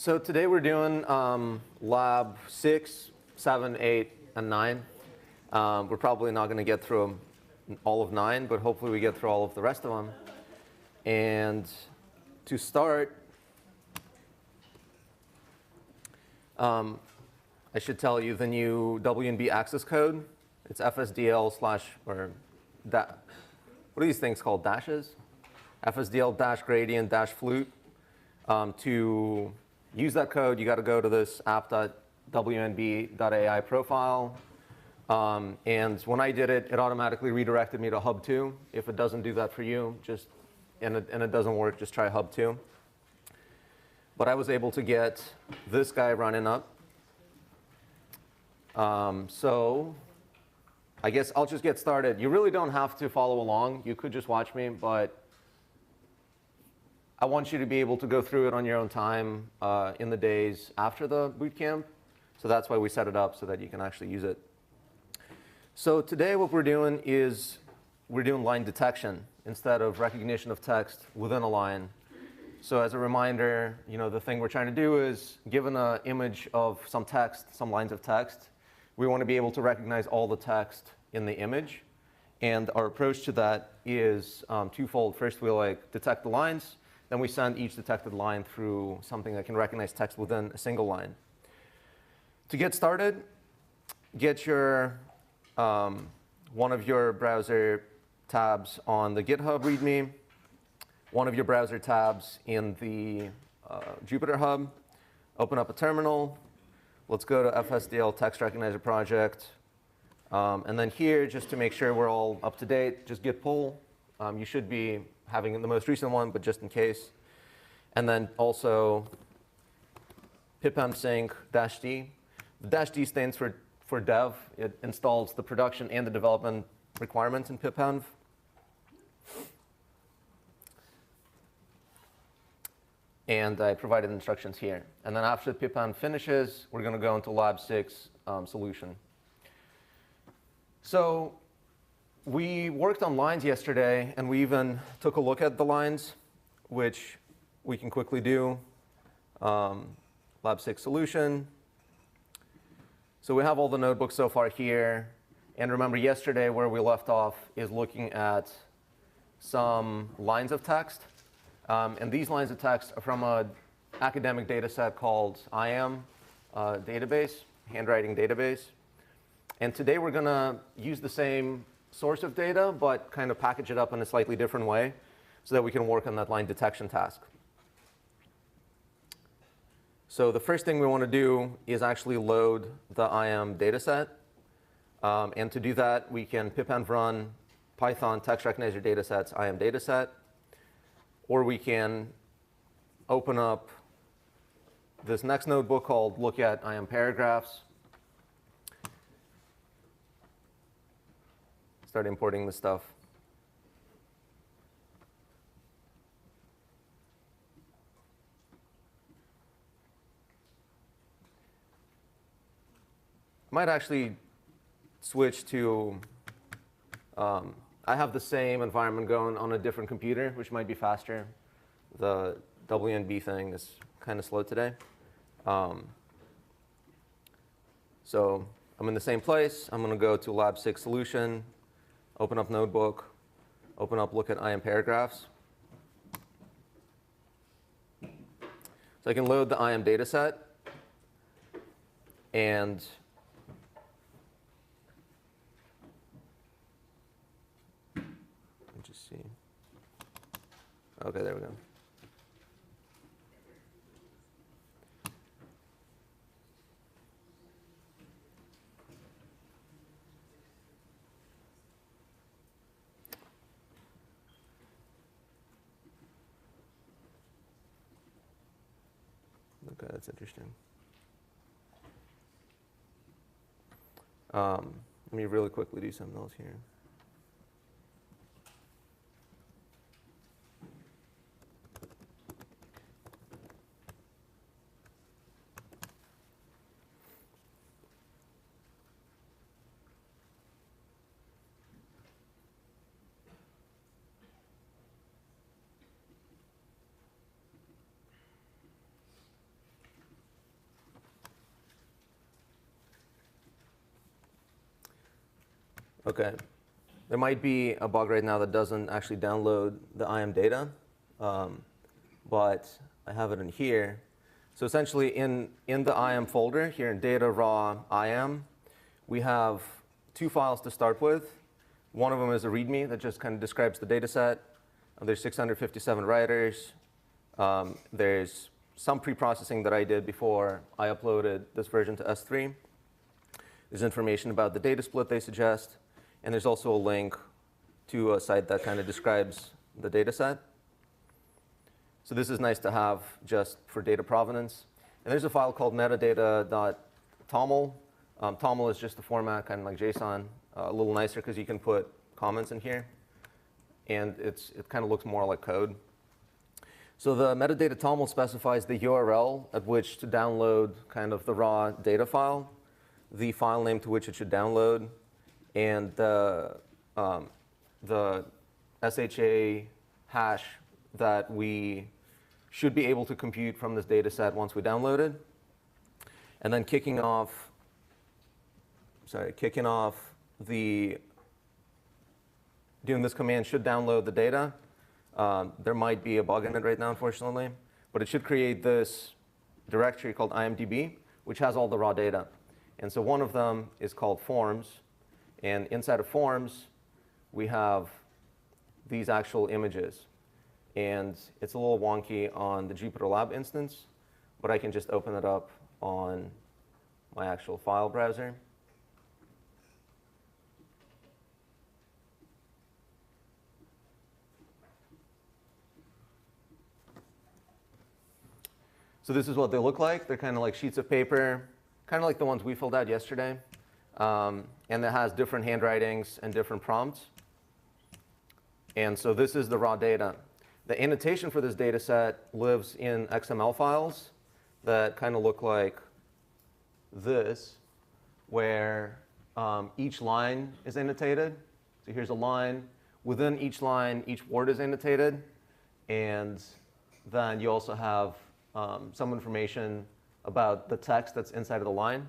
So today we're doing lab 6, 7, 8, and 9. We're probably not going to get through all of 9, but hopefully we get through all of the rest of them. And to start, I should tell you the new W&B access code. It's FSDL / or what are these things called? Dashes? FSDL -gradient -flute. To use that code, you got to go to this app.wnb.ai profile. And when I did it, it automatically redirected me to Hub 2. If it doesn't do that for you, and it doesn't work, just try Hub 2. But I was able to get this guy running up. So I guess I'll just get started. You really don't have to follow along. You could just watch me, but I want you to be able to go through it on your own time in the days after the bootcamp. So that's why we set it up so that you can actually use it. So today what we're doing is we're doing line detection instead of recognition of text within a line. So as a reminder, the thing we're trying to do is, given an image of some text, some lines of text, we want to be able to recognize all the text in the image. And our approach to that is twofold. First, we detect the lines. Then we send each detected line through something that can recognize text within a single line. To get started, get your one of your browser tabs on the GitHub README, one of your browser tabs in the Jupyter Hub, open up a terminal. Let's go to FSDL Text Recognizer Project. And then here, just to make sure we're all up to date, just git pull. You should be having the most recent one, but just in case. And then also pipenv sync -d. The -d stands for dev. It installs the production and the development requirements in pipenv. And I provided instructions here. And then after pipenv finishes, we're going to go into lab 6 solution. So we worked on lines yesterday, and we even took a look at the lines, which we can quickly do. Lab 6 solution. So we have all the notebooks so far here. And remember, yesterday where we left off is looking at some lines of text. And these lines of text are from an academic data set called IEM database, handwriting database. And today we're going to use the same source of data, but kind of package it up in a slightly different way so that we can work on that line detection task. So the first thing we want to do is actually load the IEM data set. And to do that, we can pipenv run Python text recognizer datasets IEM dataset. Or we can open up this next notebook called look at IEM paragraphs. Start importing the stuff. I might actually switch to, I have the same environment going on a different computer, which might be faster. The WNB thing is kind of slow today. So I'm in the same place. I'm going to go to lab 6 solution. Open up notebook, open up look at IEM paragraphs. So I can load the IEM data set. And let me just see. OK, there we go. OK, that's interesting. Let me really quickly do something else here. Okay. There might be a bug right now that doesn't actually download the IEM data, but I have it in here. So essentially, in the IEM folder here in data raw IEM, we have two files to start with. One of them is a README that just kind of describes the data set. There's 657 writers. There's some pre-processing that I did before I uploaded this version to S3. There's information about the data split they suggest. And there's also a link to a site that kind of describes the data set. So this is nice to have just for data provenance. And there's a file called metadata.toml. Toml is just a format, kind of like JSON, a little nicer because you can put comments in here. And it kind of looks more like code. So the metadata toml specifies the URL at which to download kind of the raw data file, the file name to which it should download, and the SHA hash that we should be able to compute from this data set once we download it. And then kicking off doing this command should download the data. There might be a bug in it right now, unfortunately, but it should create this directory called IMDb, which has all the raw data. And so one of them is called forms. And inside of forms, we have these actual images. And it's a little wonky on the Jupyter Lab instance, but I can just open it up on my actual file browser. So this is what they look like. They're kind of like sheets of paper, kind of like the ones we filled out yesterday. And it has different handwritings and different prompts. And so this is the raw data. The annotation for this data set lives in XML files that kind of look like this, where each line is annotated. So here's a line. Within each line, each word is annotated. And then you also have some information about the text that's inside of the line.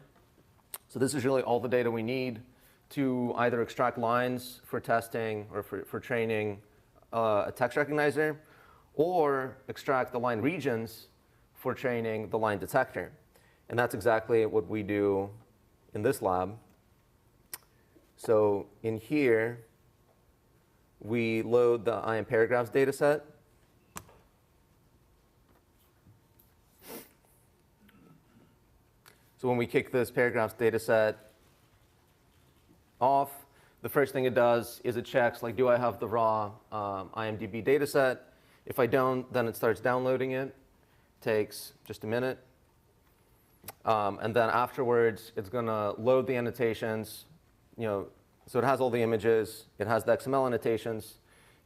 So this is really all the data we need to either extract lines for testing or for training a text recognizer, or extract the line regions for training the line detector. And that's exactly what we do in this lab. So in here, we load the IEM paragraphs data set. So when we kick this paragraphs data set off, the first thing it does is it checks, like, do I have the raw IMDb data set? If I don't, then it starts downloading it. Takes just a minute. And then afterwards, it's going to load the annotations. So it has all the images. It has the XML annotations.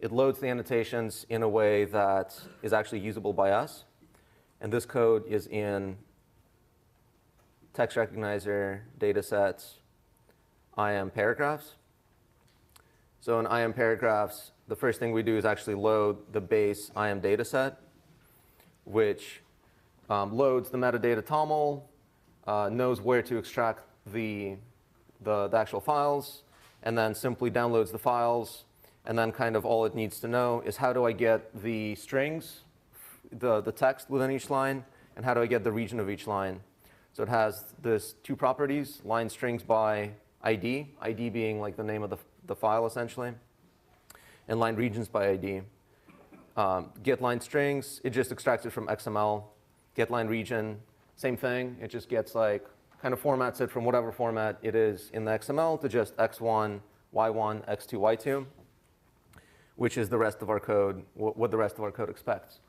It loads the annotations in a way that is actually usable by us. And this code is in text recognizer data sets, IEM paragraphs. So in IEM paragraphs, the first thing we do is actually load the base IEM data set, which loads the metadata toml, knows where to extract the actual files, and then simply downloads the files. And then kind of all it needs to know is how do I get the strings, the text within each line, and how do I get the region of each line. So it has this two properties, line strings by ID, ID being like the name of the file essentially, and line regions by ID. Get line strings, it just extracts it from XML. Get line region, same thing. It just gets like, kind of formats it from whatever format it is in the XML to just X1, Y1, X2, Y2, which is the rest of our code, what the rest of our code expects.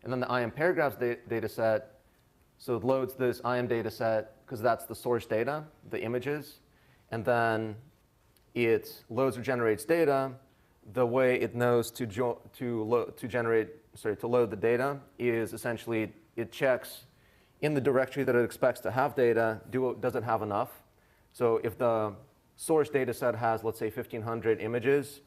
And then the IEM paragraphs data set, so it loads this IEM data set because that's the source data, the images. And then it loads or generates data. The way it knows to load the data is essentially it checks in the directory that it expects to have data, does it have enough? So if the source data set has, let's say, 1,500 images,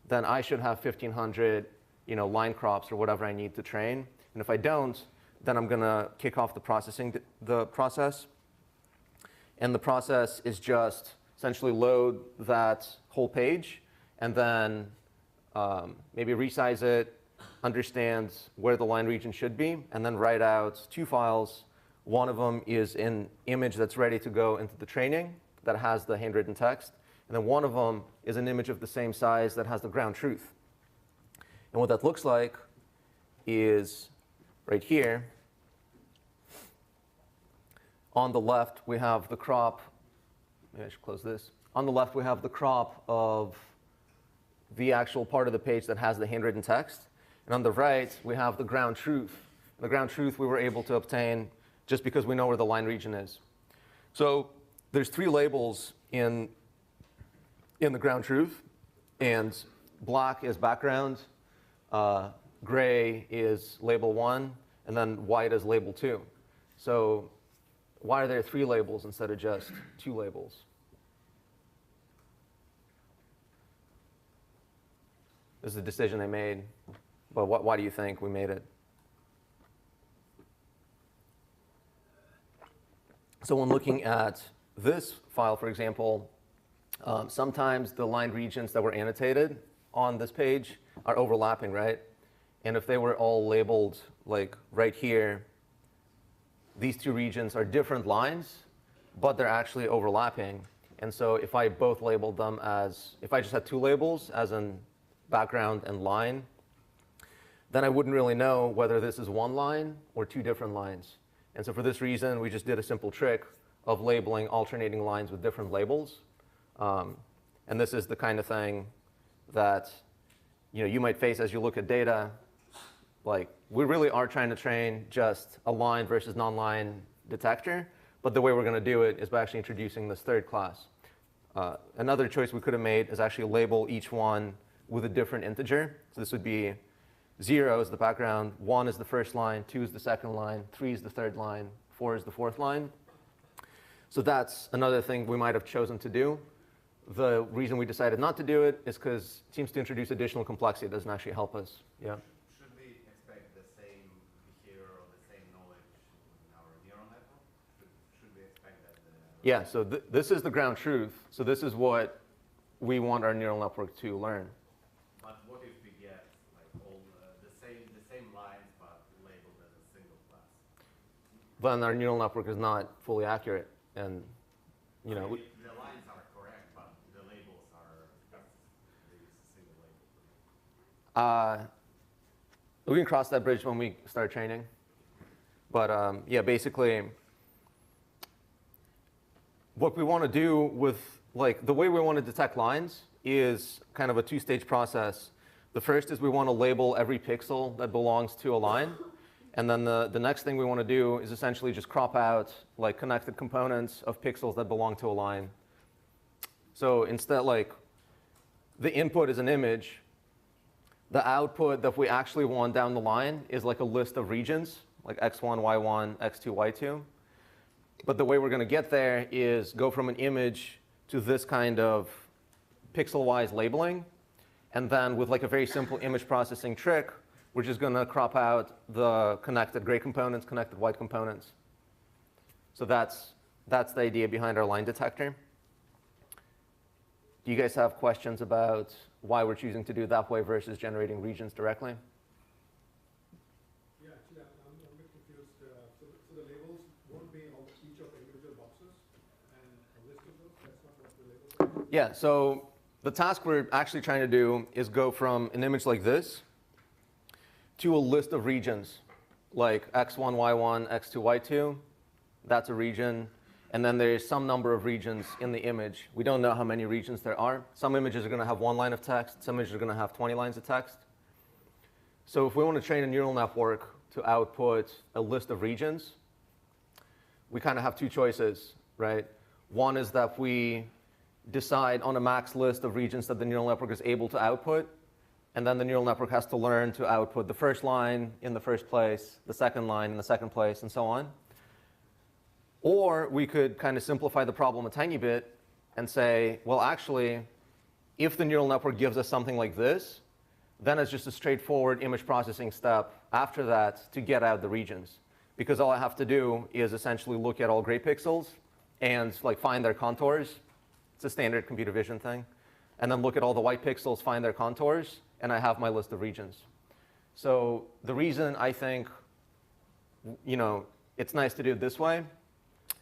then I should have 1,500 line crops or whatever I need to train. And if I don't, then I'm going to kick off the process. And the process is just essentially load that whole page, and then maybe resize it, understand where the line region should be, and then write out two files. One of them is an image that's ready to go into the training that has the handwritten text. And then one of them is an image of the same size that has the ground truth. And what that looks like is right here. On the left, we have the crop. Maybe I should close this. On the left, we have the crop of the actual part of the page that has the handwritten text. And on the right, we have the ground truth. And the ground truth we were able to obtain just because we know where the line region is. So there's three labels in the ground truth. And black is background, gray is label 1, and then white is label 2. So why are there three labels instead of just two labels? This is a decision they made, but why do you think we made it? So when looking at this file, for example, sometimes the line regions that were annotated on this page are overlapping, right? And if they were all labeled like right here, these two regions are different lines, but they're actually overlapping. And so if I both labeled them as, if I just had two labels, as in background and line, then I wouldn't really know whether this is one line or two different lines. And so for this reason, we just did a simple trick of labeling alternating lines with different labels. And this is the kind of thing that you might face as you look at data. Like, we really are trying to train just a line versus non-line detector, but the way we're going to do it is by actually introducing this third class. Another choice we could have made is actually label each one with a different integer. So this would be 0 is the background, 1 is the first line, 2 is the second line, 3 is the third line, 4 is the fourth line. So that's another thing we might have chosen to do. The reason we decided not to do it is because it seems to introduce additional complexity. It doesn't actually help us. Yeah. Should we expect the same behavior or the same knowledge in our neural network? Should we expect that? Yeah, so this is the ground truth. So this is what we want our neural network to learn. But what if we get like all the same lines but labeled as a single class? Then our neural network is not fully accurate, and the lines are correct, but the labels are because they use a single label. We can cross that bridge when we start training. But yeah, basically, what we want to do with the way we want to detect lines is kind of a two-stage process. The first is we want to label every pixel that belongs to a line. And then the next thing we want to do is essentially just crop out connected components of pixels that belong to a line. So instead, the input is an image. The output that we actually want down the line is like a list of regions, like x1, y1, x2, y2. But the way we're going to get there is go from an image to this kind of pixel-wise labeling. And then with a very simple image processing trick, we're just going to crop out the connected gray components, connected white components. So that's the idea behind our line detector. Do you guys have questions about why we're choosing to do it that way versus generating regions directly? Yeah, actually, I'm a bit confused. So the labels won't be on each of the individual boxes and a list of those? That's not what the labels are? Yeah, so the task we're actually trying to do is go from an image like this to a list of regions, like x1, y1, x2, y2. That's a region. And then there's some number of regions in the image. We don't know how many regions there are. Some images are going to have one line of text. Some images are going to have 20 lines of text. So if we want to train a neural network to output a list of regions, we kind of have two choices, right? One is that we decide on a max list of regions that the neural network is able to output. And then the neural network has to learn to output the first line in the first place, the second line in the second place, and so on. Or we could kind of simplify the problem a tiny bit and say, well, actually, if the neural network gives us something like this, then it's just a straightforward image processing step after that to get out the regions. Because all I have to do is essentially look at all gray pixels and find their contours. It's a standard computer vision thing. And then look at all the white pixels, find their contours, and I have my list of regions. So the reason I think it's nice to do it this way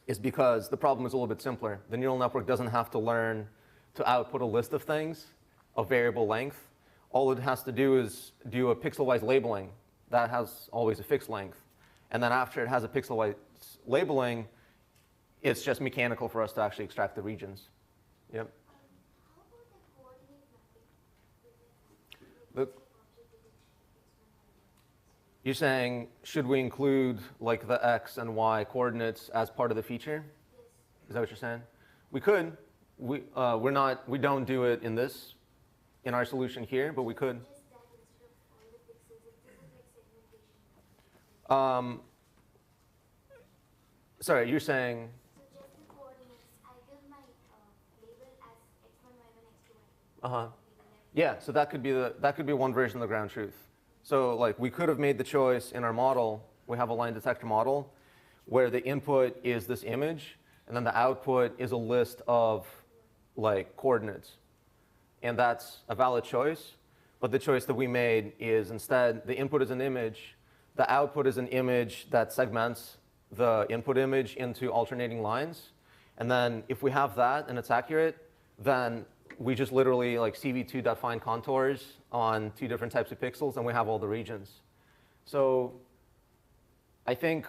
is because the problem is a little bit simpler. The neural network doesn't have to learn to output a list of things of variable length. All it has to do is do a pixel-wise labeling. That has always a fixed length. And then after it has a pixel-wise labeling, it's just mechanical for us to actually extract the regions. Yep. How about the coordinate mapping? The, you're saying, should we include like the x and y coordinates as part of the feature? Yes. Is that what you're saying? We could. We don't do it in our solution here, but we could. Just that instead of all the pixels, if this is like segmentation. Sorry, you're saying. So just the coordinates, I give my label as x1, y1, x2, y2. Yeah, so that could be one version of the ground truth. So like we could have made the choice in our model, we have a line detector model, where the input is this image, and then the output is a list of like coordinates. And that's a valid choice, but the choice that we made is instead the input is an image, the output is an image that segments the input image into alternating lines. And then if we have that and it's accurate, then we just literally like CV2.find contours on 2 different types of pixels, and we have all the regions. So I guess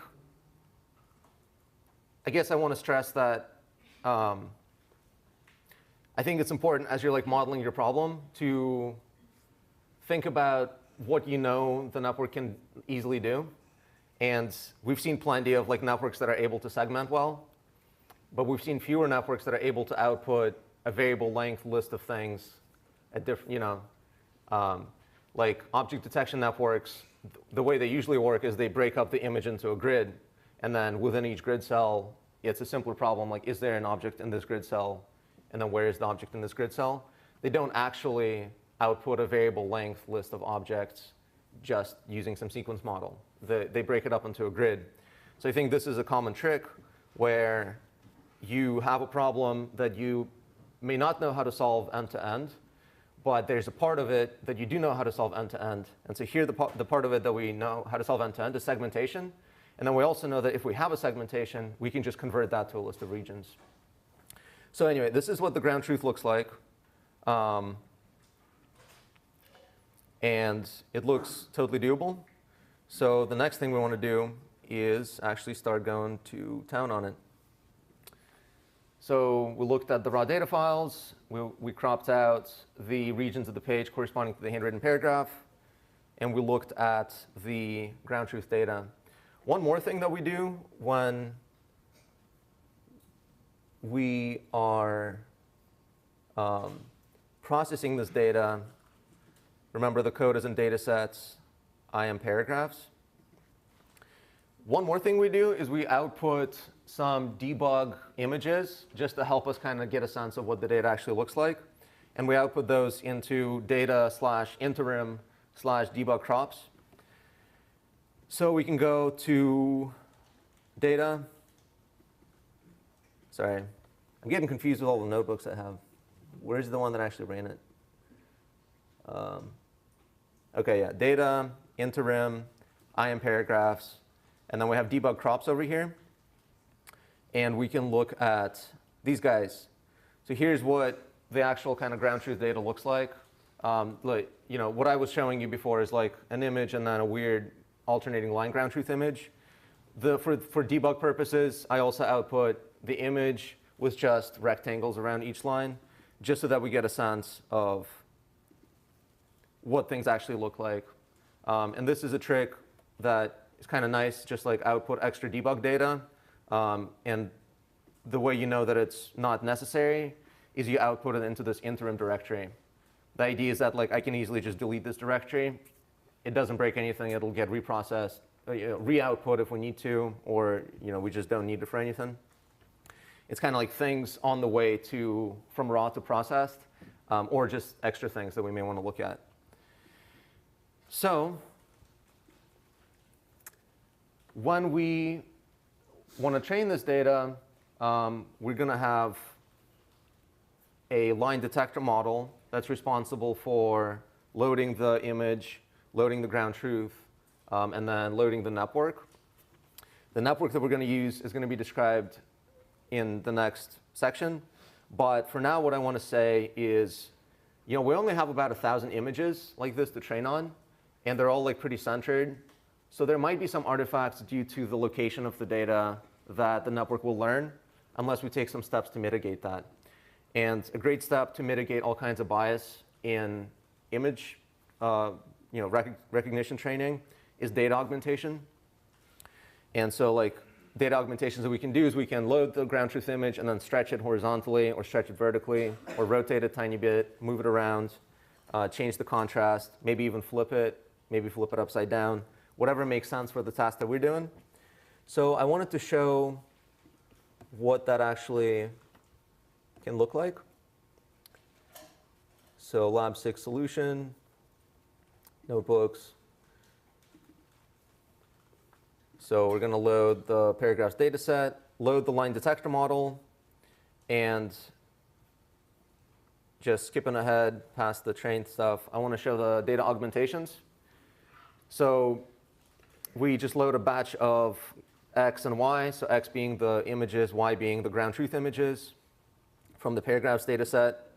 I want to stress that I think it's important as you're like modeling your problem to think about what you know the network can easily do. And we've seen plenty of like networks that are able to segment well, but we've seen fewer networks that are able to output a variable length list of things at different, like object detection networks. The way they usually work is they break up the image into a grid, and then within each grid cell, it's a simpler problem like, is there an object in this grid cell? And then where is the object in this grid cell? They don't actually output a variable length list of objects just using some sequence model. They break it up into a grid. So I think this is a common trick where you have a problem that you may not know how to solve end to end, but there's a part of it that you do know how to solve end to end. And so here the part of it that we know how to solve end to end is segmentation. And then we also know that if we have a segmentation, we can just convert that to a list of regions. So anyway, this is what the ground truth looks like. And it looks totally doable. So the next thing we want to do is actually start going to town on it. So we looked at the raw data files. We cropped out the regions of the page corresponding to the handwritten paragraph. And we looked at the ground truth data. One more thing that we do when we are processing this data, remember the code is in data sets, IEM paragraphs. One more thing we do is we output some debug images just to help us kind of get a sense of what the data actually looks like. And we output those into data/interim/debug crops. So we can go to data. Sorry, I'm getting confused with all the notebooks I have. Where's the one that actually ran it? OK, yeah, data, interim, IEM paragraphs. And then we have debug crops over here. And we can look at these guys. So here's what the actual kind of ground truth data looks like. What I was showing you before is like an image and then a weird alternating line ground truth image. For debug purposes, I also output the image with just rectangles around each line, just so that we get a sense of what things actually look like. And this is a trick that is kind of nice, just like output extra debug data. And the way you know that it's not necessary is you output it into this interim directory. The idea is that like I can easily just delete this directory. It doesn't break anything. It'll get reprocessed, re-output if we need to, or we just don't need it for anything. It's kind of like things on the way from raw to processed, or just extra things that we may want to look at. So when we want to train this data, we're going to have a line detector model that's responsible for loading the image, loading the ground truth, and then loading the network. The network that we're going to use is going to be described in the next section. But for now, what I want to say is, we only have about 1,000 images like this to train on, and they're all pretty centered. So there might be some artifacts due to the location of the data that the network will learn, unless we take some steps to mitigate that. And a great step to mitigate all kinds of bias in image recognition training is data augmentation. And so data augmentations that we can do is we can load the ground truth image and then stretch it horizontally or stretch it vertically or rotate it a tiny bit, move it around, change the contrast, maybe even flip it, maybe flip it upside down, whatever makes sense for the task that we're doing. So I wanted to show what that actually can look like. So Lab 6 solution, notebooks. So we're going to load the paragraphs data set, load the line detector model, and just skipping ahead past the trained stuff, I want to show the data augmentations. So we just load a batch of X and Y, so X being the images, Y being the ground truth images from the paragraphs data set.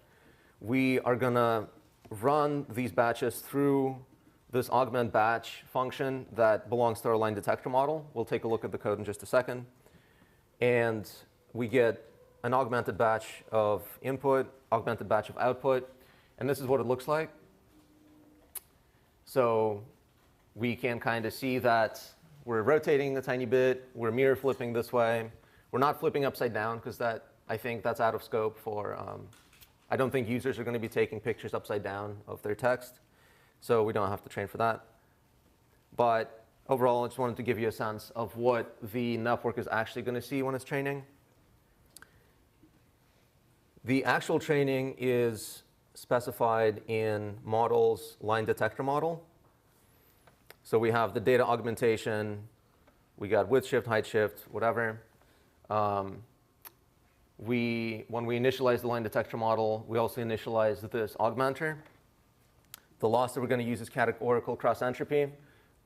We are going to run these batches through this augment batch function that belongs to our line detector model. We'll take a look at the code in just a second. And we get an augmented batch of input, augmented batch of output. And this is what it looks like. So we can kind of see that we're rotating a tiny bit. We're mirror flipping this way. We're not flipping upside down because I think that's out of scope for, I don't think users are going to be taking pictures upside down of their text. So we don't have to train for that. But overall, I just wanted to give you a sense of what the network is actually going to see when it's training. The actual training is specified in model's line detector model. So we have the data augmentation. We got width shift, height shift, whatever. When we initialize the line detector model, we also initialize this augmenter. The loss that we're going to use is categorical cross entropy.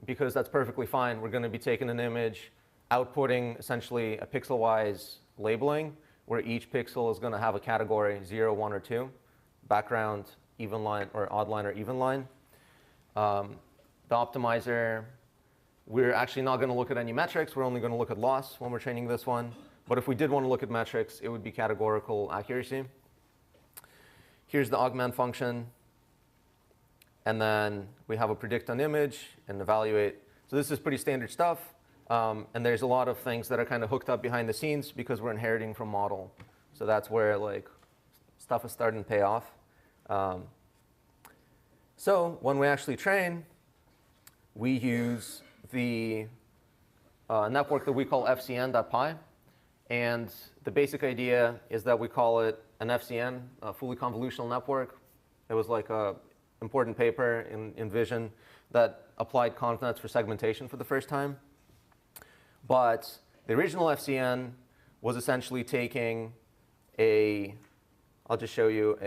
Because that's perfectly fine, we're going to be taking an image, outputting essentially a pixel-wise labeling, where each pixel is going to have a category 0, 1, or 2, background, even line, or odd line, or even line. The optimizer, we're actually not going to look at any metrics. We're only going to look at loss when we're training this one. But if we did want to look at metrics, it would be categorical accuracy. Here's the augment function. And then we have a predict on image and evaluate. So this is pretty standard stuff. And there's a lot of things that are kind of hooked up behind the scenes because we're inheriting from model. So that's where stuff is starting to pay off. So when we actually train, we use the network that we call fcn.py. And the basic idea is that we call it an FCN, a fully convolutional network. It was like a important paper in Vision that applied convnets for segmentation for the first time. But the original FCN was essentially taking I'll just show you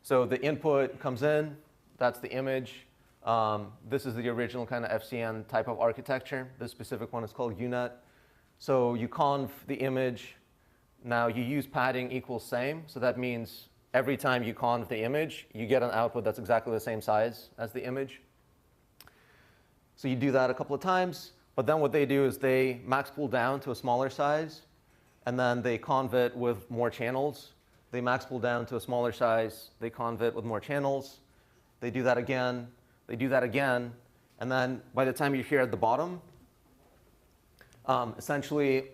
so the input comes in, that's the image. This is the original kind of FCN type of architecture. This specific one is called UNet. So you conv the image. Now you use padding equals same. So that means every time you conv the image, you get an output that's exactly the same size as the image. So you do that a couple of times. But then what they do is they max pull down to a smaller size. And then they conv it with more channels. They max pull down to a smaller size. They conv it with more channels. They do that again. They do that again. And then by the time you're here at the bottom, essentially,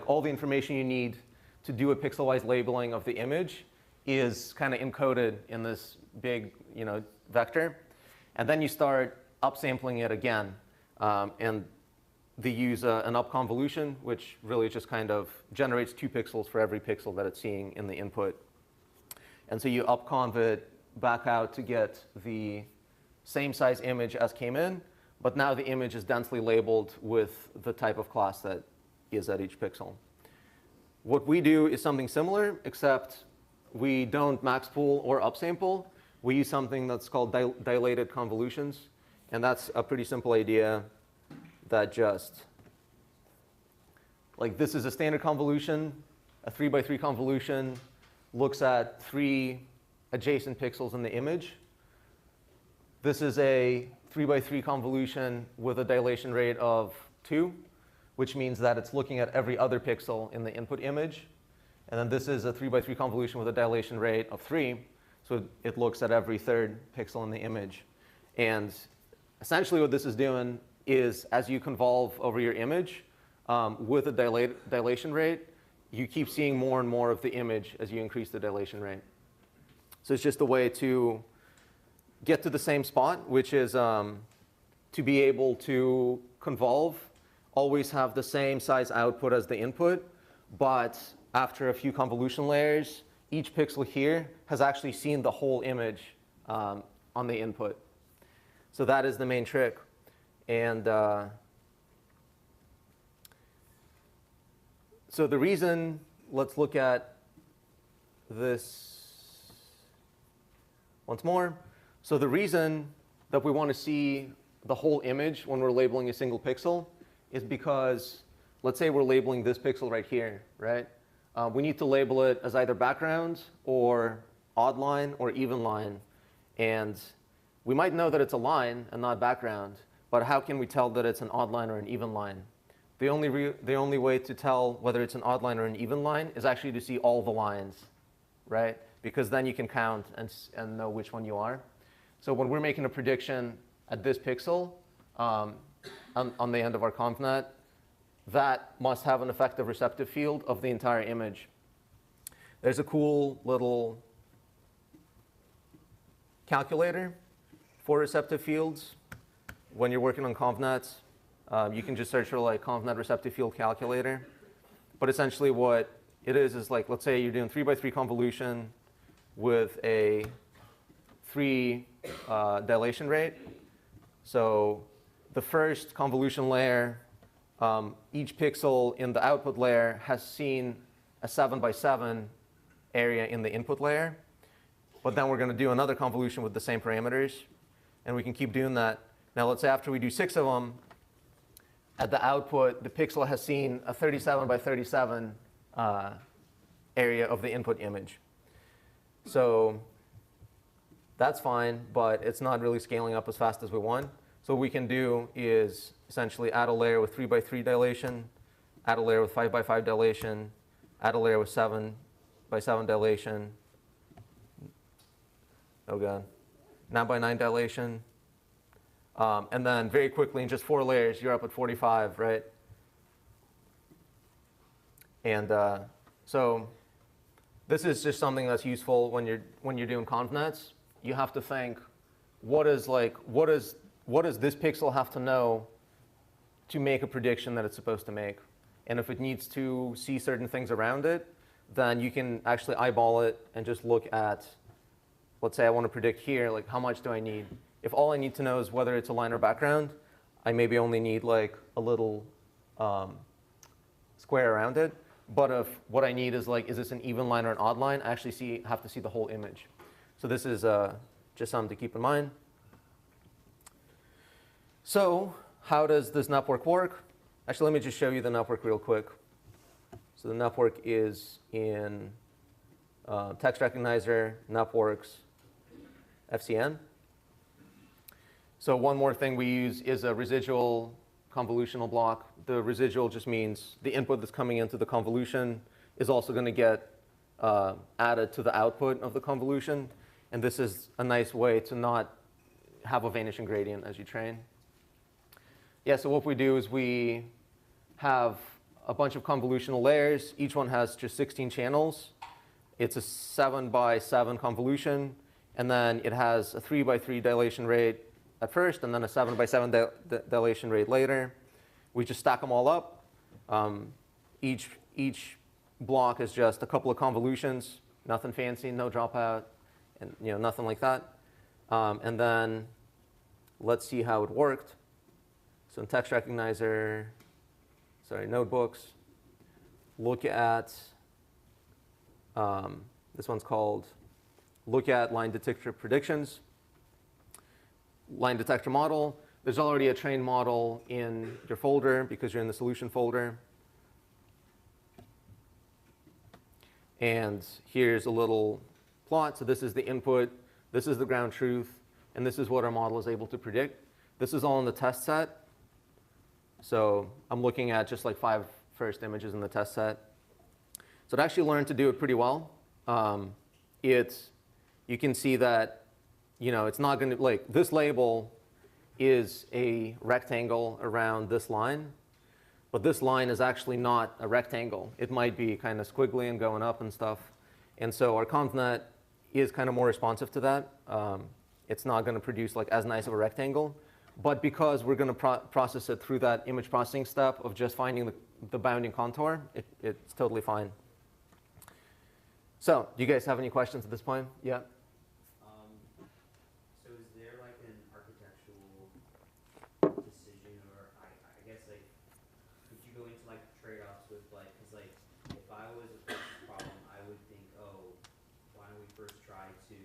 all the information you need to do a pixel-wise labeling of the image is kind of encoded in this big vector. And then you start upsampling it again. And they use an upconvolution, which really just kind of generates 2 pixels for every pixel that it's seeing in the input. And so you upconv it back out to get the same size image as came in, but now the image is densely labeled with the type of class that is at each pixel. What we do is something similar, except we don't max pool or upsample. We use something that's called dilated convolutions. And that's a pretty simple idea that just, like this is a standard convolution, a 3x3 convolution, looks at 3 adjacent pixels in the image. This is a 3x3 convolution with a dilation rate of 2, which means that it's looking at every other pixel in the input image. And then this is a 3x3 convolution with a dilation rate of 3, so it looks at every third pixel in the image. And essentially what this is doing is as you convolve over your image with a dilation rate, you keep seeing more and more of the image as you increase the dilation rate. So it's just a way to get to the same spot, which is to be able to convolve, always have the same size output as the input, but after a few convolution layers, each pixel here has actually seen the whole image on the input. So that is the main trick. And so the reason, let's look at this once more. So the reason that we want to see the whole image when we're labeling a single pixel is because, let's say we're labeling this pixel right here, right? We need to label it as either background or odd line or even line. And we might know that it's a line and not background, but how can we tell that it's an odd line or an even line? The only way to tell whether it's an odd line or an even line is actually to see all the lines, right? Because then you can count and know which one you are. So when we're making a prediction at this pixel on the end of our convnet, that must have an effective receptive field of the entire image. There's a cool little calculator for receptive fields. When you're working on convnets, you can just search for like convnet receptive field calculator. But essentially what it is like, let's say you're doing 3x3 convolution with a 3 dilation rate. So the first convolution layer, each pixel in the output layer has seen a 7x7 area in the input layer. But then we're going to do another convolution with the same parameters. And we can keep doing that. Now let's say after we do 6 of them, at the output, the pixel has seen a 37x37 area of the input image. So that's fine, but it's not really scaling up as fast as we want. So what we can do is essentially add a layer with 3x3 dilation, add a layer with 5x5 dilation, add a layer with 7x7 dilation. Oh god. 9x9 dilation. And then very quickly, in just 4 layers, you're up at 45, right? And so this is just something that's useful when you're doing convnets. You have to think, what does this pixel have to know to make a prediction that it's supposed to make? And if it needs to see certain things around it, then you can actually eyeball it and just look at, let's say I want to predict here, like how much do I need? If all I need to know is whether it's a line or background, I maybe only need like a little square around it. But if what I need is like, is this an even line or an odd line, I actually have to see the whole image. So this is just something to keep in mind. So how does this network work? Actually, let me just show you the network real quick. So the network is in text recognizer, networks, FCN. So one more thing we use is a residual convolutional block. The residual just means the input that's coming into the convolution is also going to get added to the output of the convolution. And this is a nice way to not have a vanishing gradient as you train. Yeah, so what we do is we have a bunch of convolutional layers. Each one has just 16 channels. It's a 7x7 convolution. And then it has a 3x3 dilation rate at first, and then a 7x7 dilation rate later. We just stack them all up. Each block is just a couple of convolutions, nothing fancy, no dropout, and nothing like that. And then let's see how it worked. So in text recognizer, sorry, notebooks, look at This one's called Look at Line Detector Predictions. Line detector model. There's already a trained model in your folder because you're in the solution folder. And here's a little plot. So this is the input, this is the ground truth, and this is what our model is able to predict. This is all in the test set. So I'm looking at just like 5 first images in the test set. So it actually learned to do it pretty well. You can see that, it's not going to, like, this label is a rectangle around this line, but this line is actually not a rectangle. It might be kind of squiggly and going up and stuff. And so our ConvNet is kind of more responsive to that. It's not going to produce like as nice of a rectangle. But because we're going to process it through that image processing step of just finding the bounding contour, it's totally fine. So do you guys have any questions at this point? Yeah? So is there like an architectural decision, or I guess like, could you go into like trade-offs with like, because like if I was approaching this problem, I would think, oh, why don't we first try to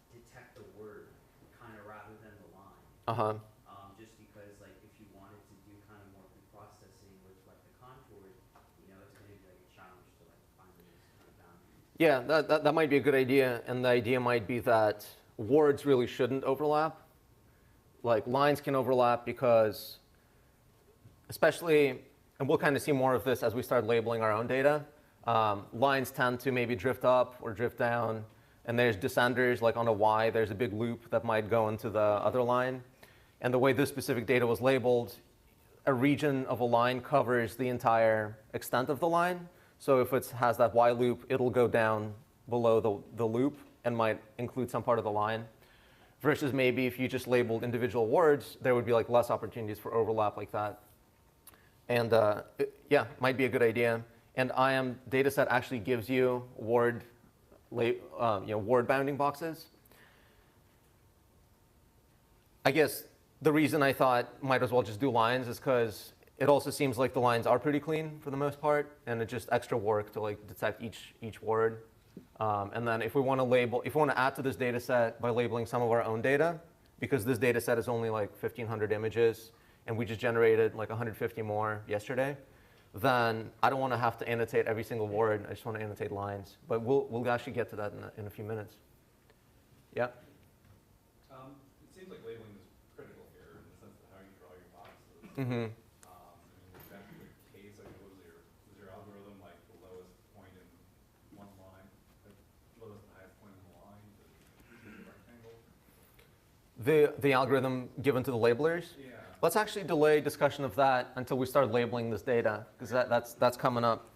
detect the word kind of rather than the line? Uh-huh. Just because like if you wanted to do kind of more pre-processing with like the contours, it's going to be like a challenge to like find those kind of boundaries. Yeah, that might be a good idea. And the idea might be that words really shouldn't overlap. Like lines can overlap because, especially, and we'll kind of see more of this as we start labeling our own data, lines tend to maybe drift up or drift down. And there's descenders, like on a Y, there's a big loop that might go into the other line. And the way this specific data was labeled, a region of a line covers the entire extent of the line. So if it has that Y loop, it'll go down below the loop and might include some part of the line. Versus maybe if you just labeled individual words, there would be like less opportunities for overlap like that. And yeah, might be a good idea. And IEM Data Set actually gives you word bounding boxes. I guess the reason I thought might as well just do lines is because it also seems like the lines are pretty clean for the most part, and it's just extra work to like detect each word. And then if we want to add to this data set by labeling some of our own data, because this data set is only like 1,500 images, and we just generated like 150 more yesterday, then I don't want to have to annotate every single word. I just want to annotate lines. But we'll actually get to that in a few minutes. Yeah? It seems like labeling is critical here in the sense of how you draw your boxes. Mm-hmm. Is that the case? Like, was your algorithm like the lowest point in one line, the lowest and highest point in the line to choose a rectangle? The algorithm given to the labelers? Yeah. Let's actually delay discussion of that until we start labeling this data, because that's coming up.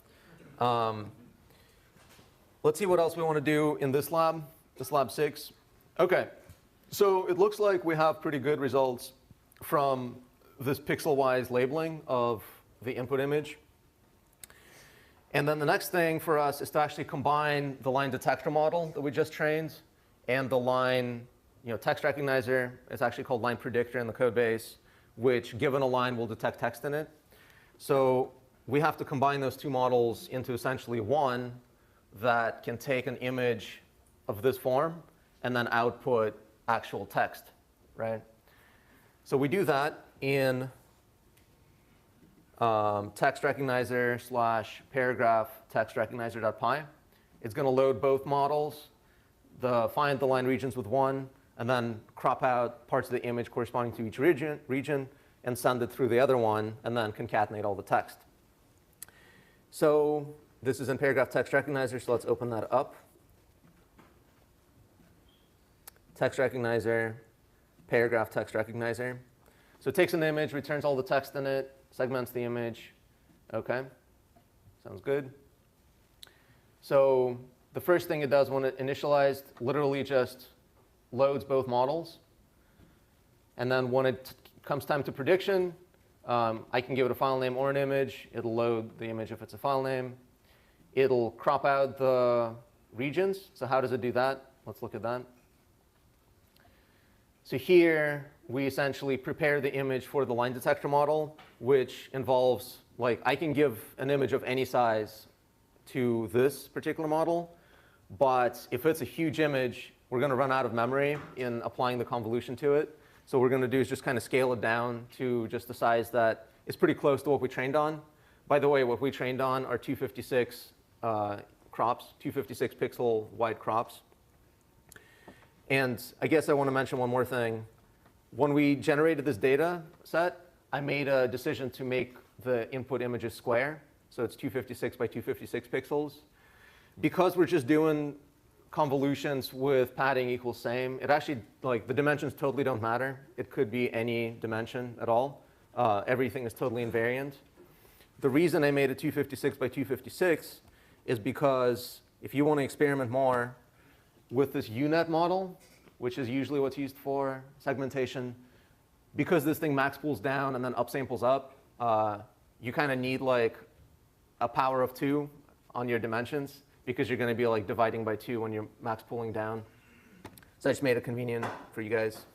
Let's see what else we want to do in this lab 6. OK, so it looks like we have pretty good results from this pixel-wise labeling of the input image. And then the next thing for us is to actually combine the line detector model that we just trained and the line text recognizer. It's actually called line predictor in the code base, which, given a line, will detect text in it. So we have to combine those two models into essentially one that can take an image of this form and then output actual text, right? So we do that in text recognizer / paragraph text recognizer.py. It's going to load both models, find the line regions with one, and then crop out parts of the image corresponding to each region and send it through the other one, and then concatenate all the text. So this is in paragraph text recognizer, so let's open that up. Text recognizer, paragraph text recognizer. So it takes an image, returns all the text in it, segments the image. OK, sounds good. So the first thing it does when it initialized, literally just loads both models. And then when it comes time to prediction, I can give it a file name or an image. It'll load the image if it's a file name. It'll crop out the regions. So how does it do that? Let's look at that. So here, we essentially prepare the image for the line detector model, which involves, like, I can give an image of any size to this particular model. But if it's a huge image, we're going to run out of memory in applying the convolution to it. So what we're going to do is just kind of scale it down to just the size that is pretty close to what we trained on. By the way, what we trained on are 256 crops, 256 pixel wide crops. And I guess I want to mention one more thing. When we generated this data set, I made a decision to make the input images square. So it's 256 by 256 pixels. Because we're just doing convolutions with padding equals same, it actually, like, the dimensions totally don't matter. It could be any dimension at all. Everything is totally invariant. The reason I made it 256 by 256 is because if you want to experiment more with this UNet model, which is usually what's used for segmentation, because this thing max pools down and then upsamples up, you kind of need like a power of 2 on your dimensions, because you're going to be like dividing by 2 when you're max pooling down. So I just made it convenient for you guys.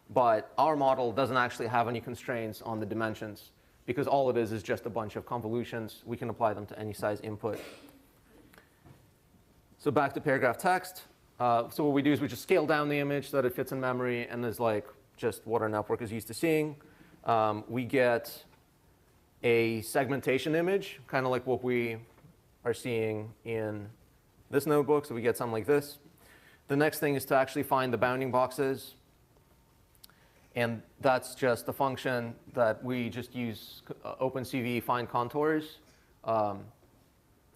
But our model doesn't actually have any constraints on the dimensions, because all it is just a bunch of convolutions. We can apply them to any size input. So back to paragraph text. So what we do is we just scale down the image so that it fits in memory and is like just what our network is used to seeing. We get a segmentation image, kind of like what we are seeing in this notebook. So we get something like this. The next thing is to actually find the bounding boxes. And that's just a function that we just use OpenCV find contours. And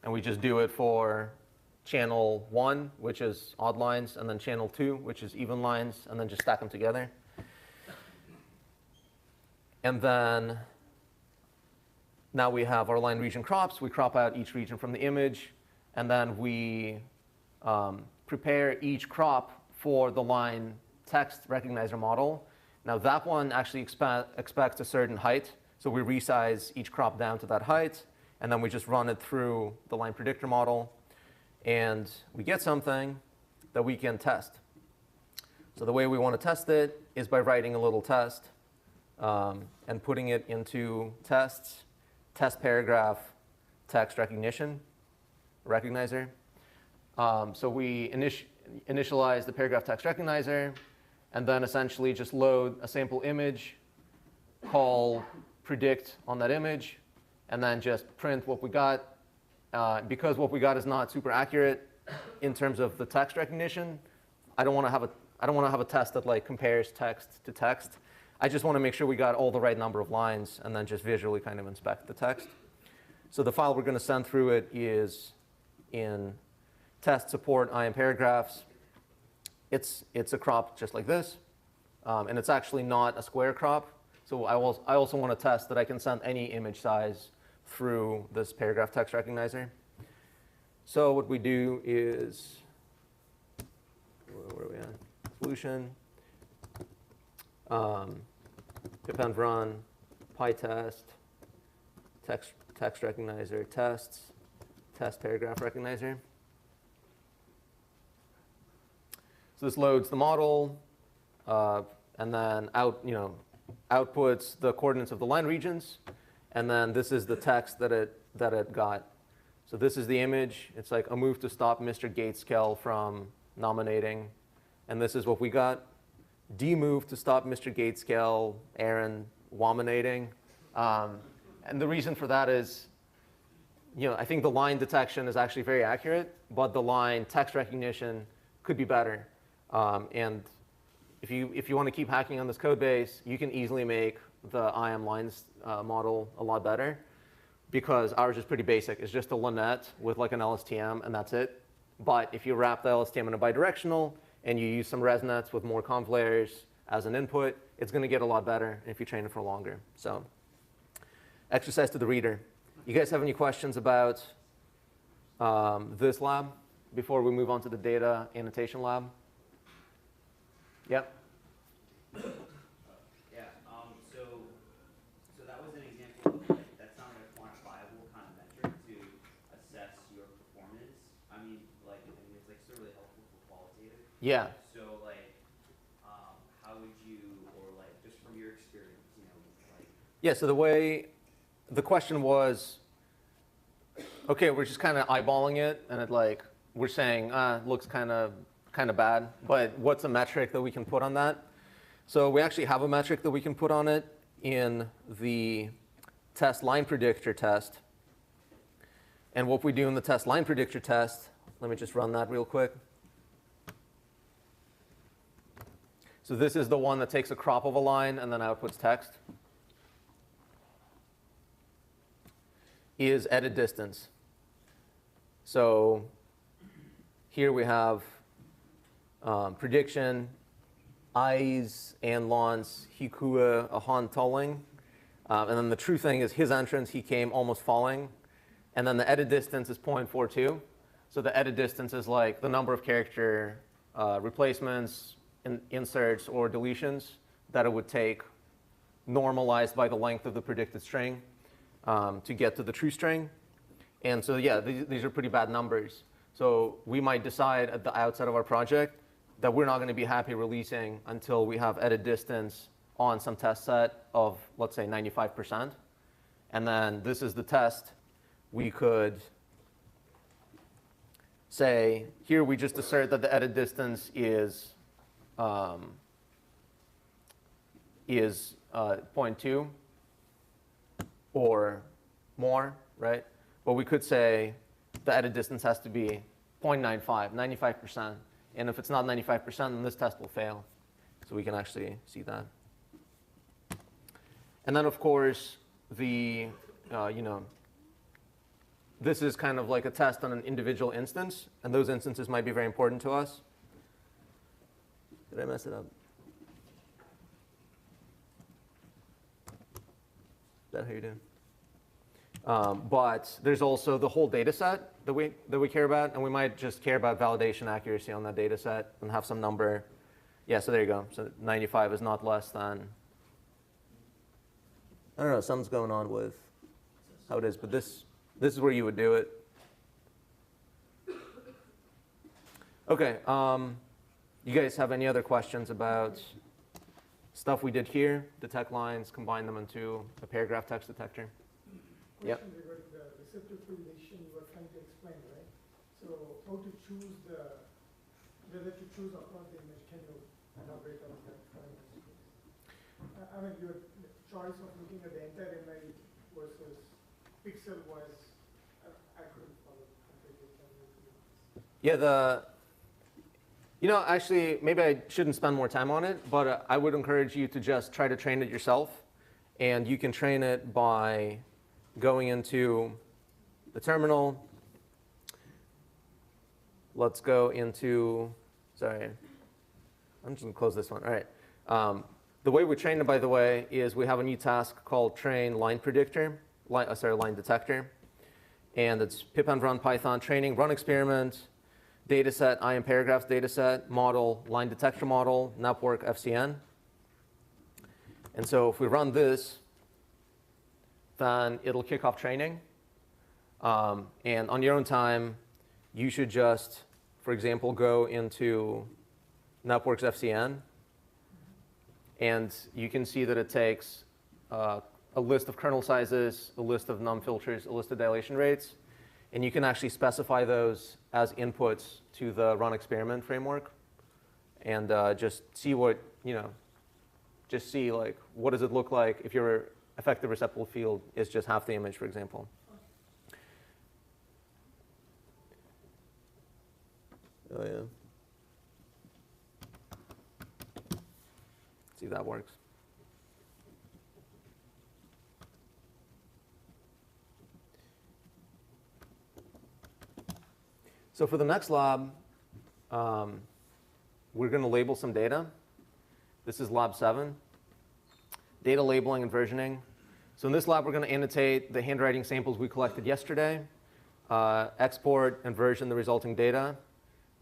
we just do it for channel 1, which is odd lines, and then channel 2, which is even lines, and then just stack them together. And then now we have our line region crops. We crop out each region from the image, and then we prepare each crop for the line text recognizer model. Now that one actually expects a certain height, so we resize each crop down to that height, and then we just run it through the line predictor model, and we get something that we can test. So the way we want to test it is by writing a little test and putting it into tests, test paragraph text recognition, recognizer. So we initialize the paragraph text recognizer, and then essentially just load a sample image, call predict on that image, and then just print what we got. Because what we got is not super accurate in terms of the text recognition, I don't want to have a test that like compares text to text. I just want to make sure we got all the right number of lines, and then just visually kind of inspect the text. So the file we're going to send through it is in test support IEM paragraphs. It's a crop just like this, and it's actually not a square crop. So I also want to test that I can send any image size through this paragraph text recognizer. So what we do is, where are we at? Solution, append run, pytest, text recognizer, tests, test paragraph recognizer. So this loads the model, and then outputs the coordinates of the line regions. And then this is the text that it got. So this is the image. It's like a move to stop Mr. Gateskell from nominating. And this is what we got. Demove to stop Mr. Gateskell, Aaron wominating. And the reason for that is, I think the line detection is actually very accurate, but the line text recognition could be better. And if you want to keep hacking on this code base, you can easily make the IEM lines model a lot better, because ours is pretty basic. It's just a Linnet with like an LSTM, and that's it. But if you wrap the LSTM in a bidirectional and you use some resnets with more conv layers as an input, it's going to get a lot better if you train it for longer. So exercise to the reader. You guys have any questions about this lab before we move on to the data annotation lab? Yep. So that was an example of like, that's not a quantifiable kind of metric to assess your performance. I mean, it's like still really helpful for qualitative. Yeah. So like, how would you, or like just from your experience, like. Yeah. So the question was, okay, we're just kind of eyeballing it, and we're saying, looks kind of bad, but what's a metric that we can put on that? So we actually have a metric that we can put on it in the test line predictor test. And what we do in the test line predictor test, let me just run that real quick. So this is the one that takes a crop of a line and then outputs text. Is edit distance. So here we have prediction, eyes and lawns, hikua, a han tolling. And then the true thing is his entrance, he came almost falling. And then the edit distance is 0.42. So the edit distance is like the number of character replacements, inserts, or deletions that it would take normalized by the length of the predicted string to get to the true string. And so yeah, these are pretty bad numbers. So we might decide at the outset of our project that we're not going to be happy releasing until we have edit distance on some test set of, let's say, 95%. And then this is the test. We could say, here we just assert that the edit distance is 0.2 or more, right? But we could say the edit distance has to be 0.95, 95%. And if it's not 95%, then this test will fail. So we can actually see that. And then, of course, this is kind of like a test on an individual instance. And those instances might be very important to us. Did I mess it up? Is that how you're doing? But there's also the whole data set that we care about, and we might just care about validation accuracy on that data set and have some number. Yeah, so there you go. So 95 is not less than, I don't know, something's going on with how it is, but this is where you would do it. Okay, you guys have any other questions about stuff we did here? Detect lines, combine them into a paragraph text detector. Yep. Question regarding the receptor affiliation you were trying to explain, right? So how to choose whether to choose across the image, can you elaborate on that? I mean, your choice of looking at the entire image versus pixel-wise, I couldn't follow completely. Yeah, actually, maybe I shouldn't spend more time on it, but I would encourage you to just try to train it yourself. And you can train it by going into the terminal. Let's go into, sorry, I'm just going to close this one. All right. The way we train it, by the way, is we have a new task called train line predictor, line detector. And it's pip and run Python training, run experiment, data set, IEM paragraphs data set, model, line detector model, network FCN. And so if we run this, then it'll kick off training. And on your own time, you should just, for example, go into networks FCN. And you can see that it takes a list of kernel sizes, a list of num filters, a list of dilation rates. And you can actually specify those as inputs to the run experiment framework. And just see what, just see like, what does it look like if your effective receptacle field is just half the image, for example. Oh, yeah. See if that works. So for the next lab, we're going to label some data. This is lab 7, data labeling and versioning. So in this lab, we're going to annotate the handwriting samples we collected yesterday, export and version the resulting data,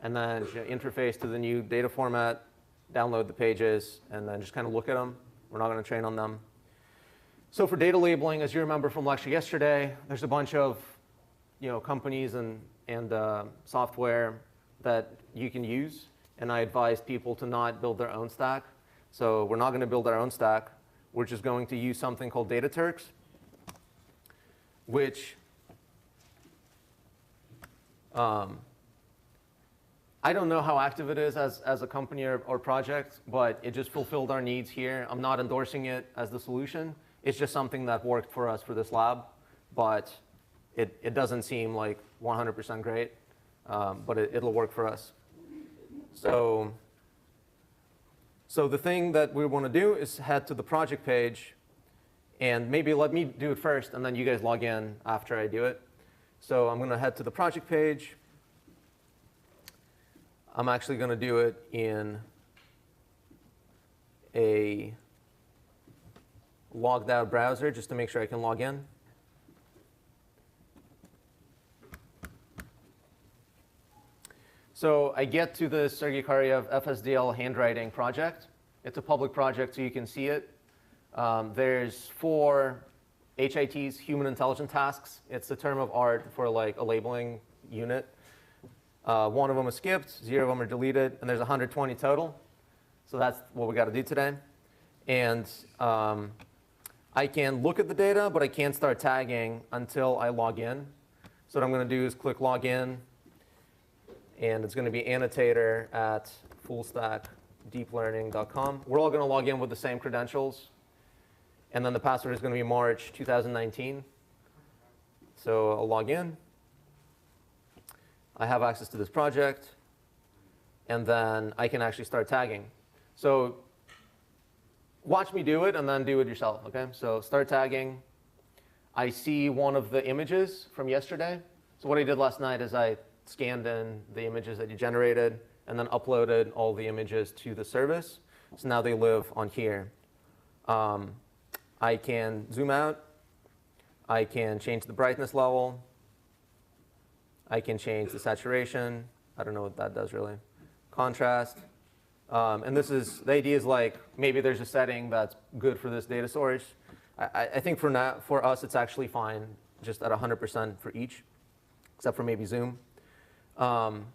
and then interface to the new data format, download the pages, and then just kind of look at them. We're not going to train on them. So for data labeling, as you remember from lecture yesterday, there's a bunch of companies and software that you can use. And I advise people to not build their own stack. So we're not going to build our own stack. We're just going to use something called Data Turks, which I don't know how active it is as a company or project, but it just fulfilled our needs here. I'm not endorsing it as the solution. It's just something that worked for us for this lab, but it doesn't seem like 100% great, but it'll work for us. So the thing that we want to do is head to the project page, and maybe let me do it first, and then you guys log in after I do it. So I'm going to head to the project page. I'm actually going to do it in a logged out browser just to make sure I can log in. So I get to the Sergei Karyev FSDL handwriting project. It's a public project, so you can see it. There's 4 HITs, human intelligent tasks. It's the term of art for like a labeling unit. 1 of them is skipped, 0 of them are deleted, and there's 120 total. So that's what we got to do today. And I can look at the data, but I can't start tagging until I log in. So what I'm going to do is click login, and it's going to be annotator at fullstackdeeplearning.com. We're all going to log in with the same credentials. And then the password is going to be March 2019. So I'll log in. I have access to this project. And then I can actually start tagging. So watch me do it, and then do it yourself. OK? So start tagging. I see one of the images from yesterday. So what I did last night is I scanned in the images that you generated, and then uploaded all the images to the service. So now they live on here. I can zoom out. I can change the brightness level. I can change the saturation. I don't know what that does really. Contrast. And this is, the idea is like, maybe there's a setting that's good for this data source. I think for now, for us, it's actually fine just at 100% for each, except for maybe zoom. And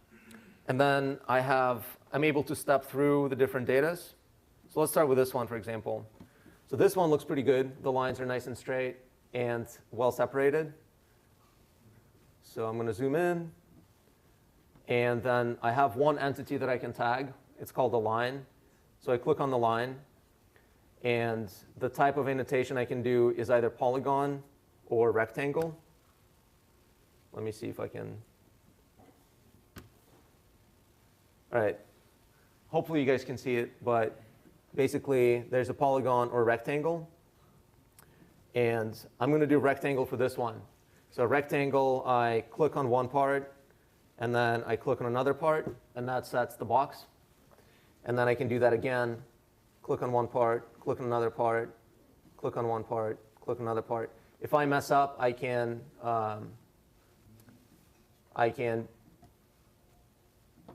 then I'm able to step through the different datas. So let's start with this one, for example. So this one looks pretty good. The lines are nice and straight and well separated. So I'm going to zoom in. And then I have one entity that I can tag. It's called a line. So I click on the line. And the type of annotation I can do is either polygon or rectangle. Let me see if I can. All right. Hopefully you guys can see it, but basically there's a polygon or rectangle. And I'm going to do rectangle for this one. So rectangle, I click on one part, and then I click on another part, and that sets the box. And then I can do that again. Click on one part, click on another part, click on one part, click on another part. If I mess up, I can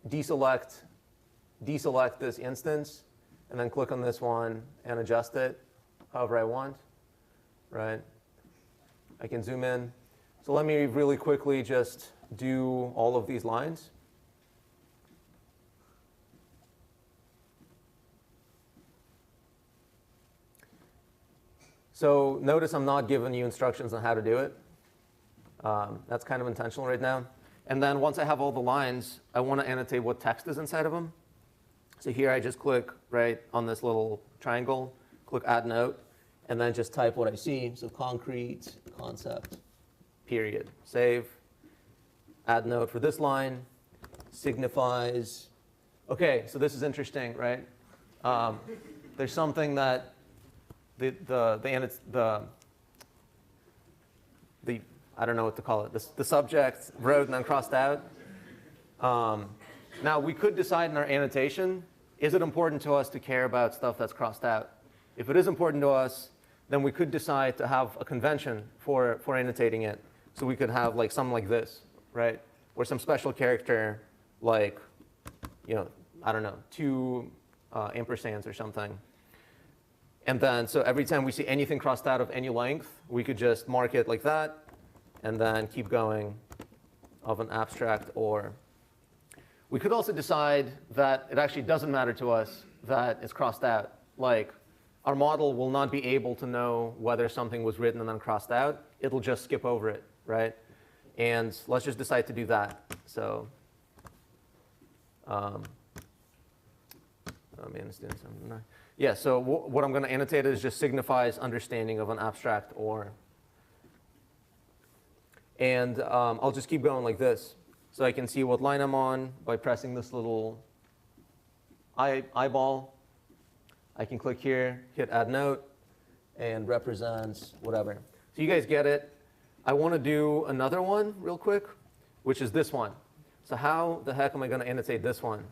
deselect this instance, and then click on this one and adjust it however I want, right? I can zoom in. So let me really quickly just do all of these lines. So notice I'm not giving you instructions on how to do it. That's kind of intentional right now. And then once I have all the lines, I want to annotate what text is inside of them. So here I just click right on this little triangle, click add note, and then just type what I see. So concrete concept, period. Save. Add note for this line. Signifies. OK, so this is interesting, right? There's something that the I don't know what to call it. The subject wrote and then crossed out. Now we could decide in our annotation, is it important to us to care about stuff that's crossed out? If it is important to us, then we could decide to have a convention for annotating it. So we could have like something like this, right? Or some special character like, I don't know, 2 ampersands or something. And then, so every time we see anything crossed out of any length, we could just mark it like that, and then keep going of an abstract or. We could also decide that it actually doesn't matter to us that it's crossed out. Like, our model will not be able to know whether something was written and then crossed out. It'll just skip over it, right? And let's just decide to do that. So, students, yeah, so what I'm going to annotate is just signifies understanding of an abstract or. And I'll just keep going like this. So I can see what line I'm on by pressing this little eyeball. I can click here, hit add note, and represents whatever. So you guys get it. I want to do another one real quick, which is this one. So how the heck am I going to annotate this one?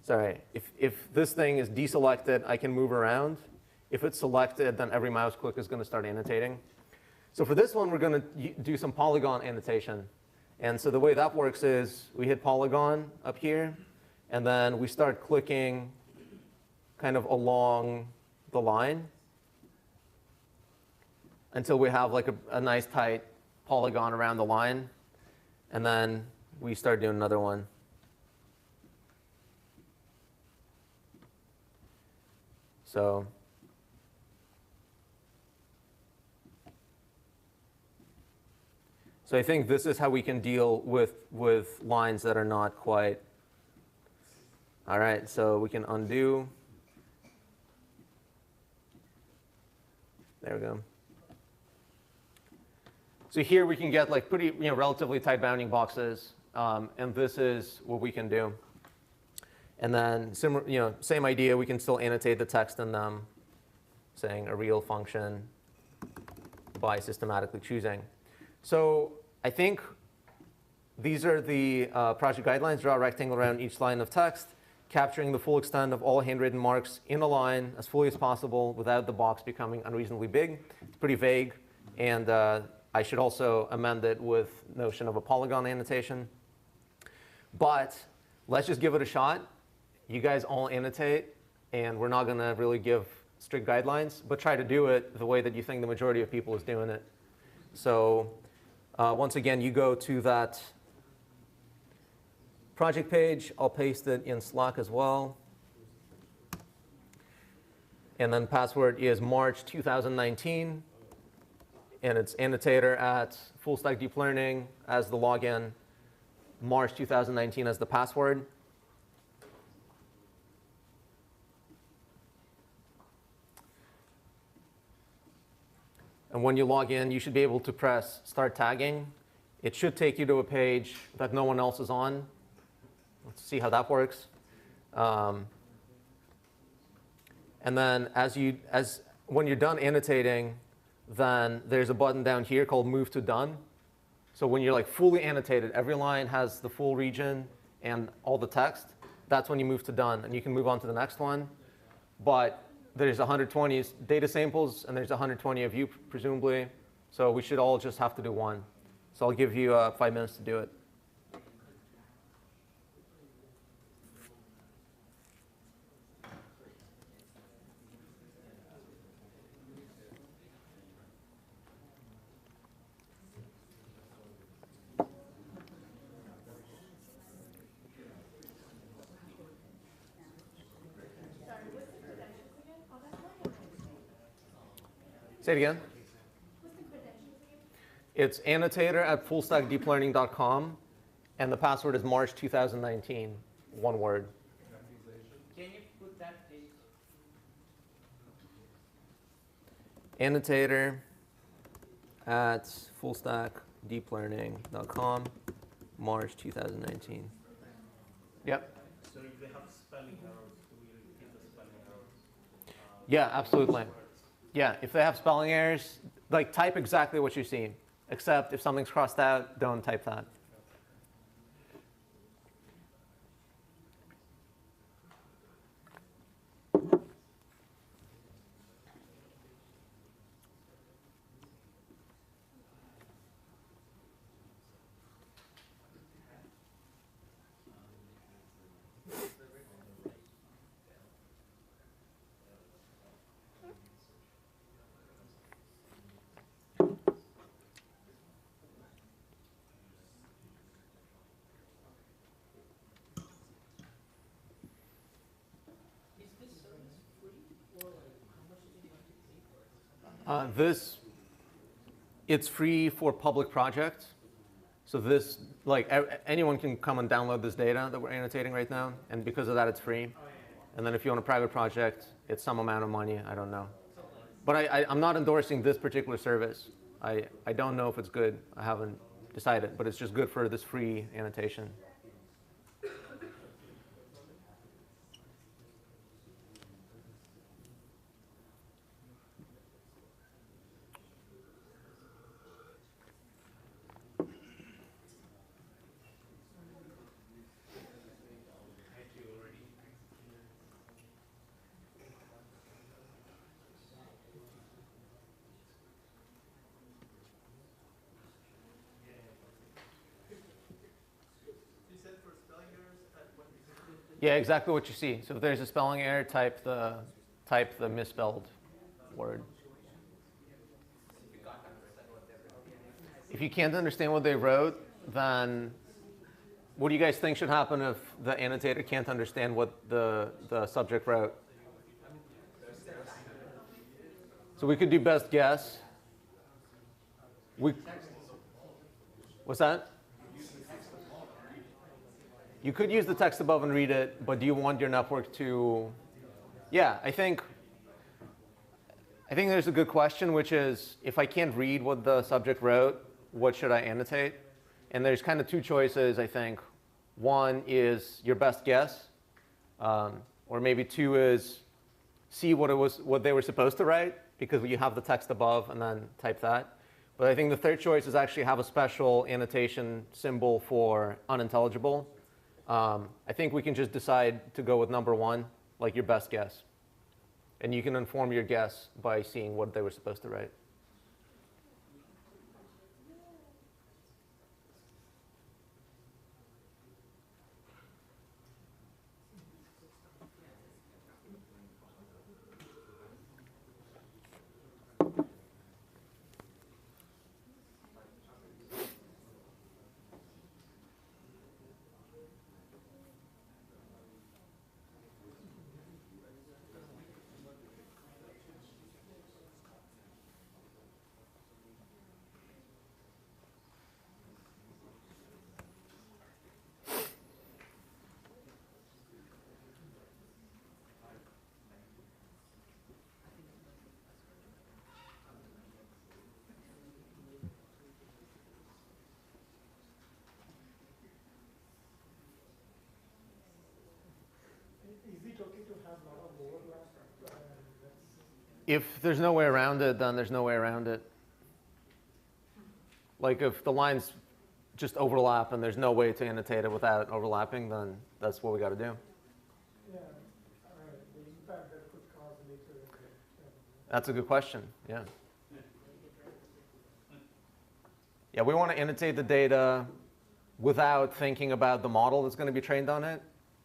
Sorry, if this thing is deselected, I can move around. If it's selected, then every mouse click is going to start annotating. So for this one, we're going to do some polygon annotation. And so the way that works is we hit polygon up here, and then we start clicking kind of along the line until we have like a nice tight polygon around the line. And then we start doing another one. So I think this is how we can deal with lines that are not quite. All right, so we can undo. There we go. So here we can get like pretty, relatively tight bounding boxes, and this is what we can do. And then similar, same idea. We can still annotate the text in them, saying a real function by systematically choosing. So I think these are the project guidelines. Draw a rectangle around each line of text, capturing the full extent of all handwritten marks in a line as fully as possible without the box becoming unreasonably big. It's pretty vague, and I should also amend it with notion of a polygon annotation. But let's just give it a shot. You guys all annotate, and we're not going to really give strict guidelines, but try to do it the way that you think the majority of people is doing it. So once again, you go to that project page. I'll paste it in Slack as well. And then password is March 2019. And it's annotator at Full Stack Deep Learning as the login, March 2019 as the password. And when you log in, you should be able to press Start Tagging. It should take you to a page that no one else is on. Let's see how that works. And then when you're done annotating, then there's a button down here called Move to Done. So when you're like fully annotated, every line has the full region and all the text, that's when you move to Done. And you can move on to the next one. But there's 120 data samples, and there's 120 of you, presumably. So we should all just have to do one. So I'll give you 5 minutes to do it. Say it again. It's annotator at fullstackdeeplearning.com, and the password is March 2019, one word. Can you put that page? Annotator at fullstackdeeplearning.com, March 2019. Yep. So if they have spelling errors, do we repeat the spelling errors? Yeah, absolutely. Yeah, if they have spelling errors, like type exactly what you're seeing, except if something's crossed out, don't type that. It's free for public projects. So this, like, anyone can come and download this data that we're annotating right now, and because of that, it's free. And then if you own a private project, it's some amount of money, I don't know. But I'm not endorsing this particular service. I don't know if it's good. I haven't decided, but it's just good for this free annotation. Yeah, exactly what you see. So if there's a spelling error, type the misspelled word. If you can't understand what they wrote, then what do you guys think should happen if the annotator can't understand what the subject wrote? So we could do best guess. What's that? You could use the text above and read it, but do you want your network to? Yeah, I think there's a good question, which is, if I can't read what the subject wrote, what should I annotate? And there's kind of two choices, I think. One is your best guess, or maybe two is see what they were supposed to write, because you have the text above and then type that. But I think the third choice is actually have a special annotation symbol for unintelligible. I think we can just decide to go with number one, like your best guess. And you can inform your guess by seeing what they were supposed to write. If there's no way around it, then there's no way around it. Like if the lines just overlap and there's no way to annotate it without overlapping, then that's what we got to do. Yeah, the impact that could cause later. That's a good question, yeah. Yeah, we want to annotate the data without thinking about the model that's going to be trained on it.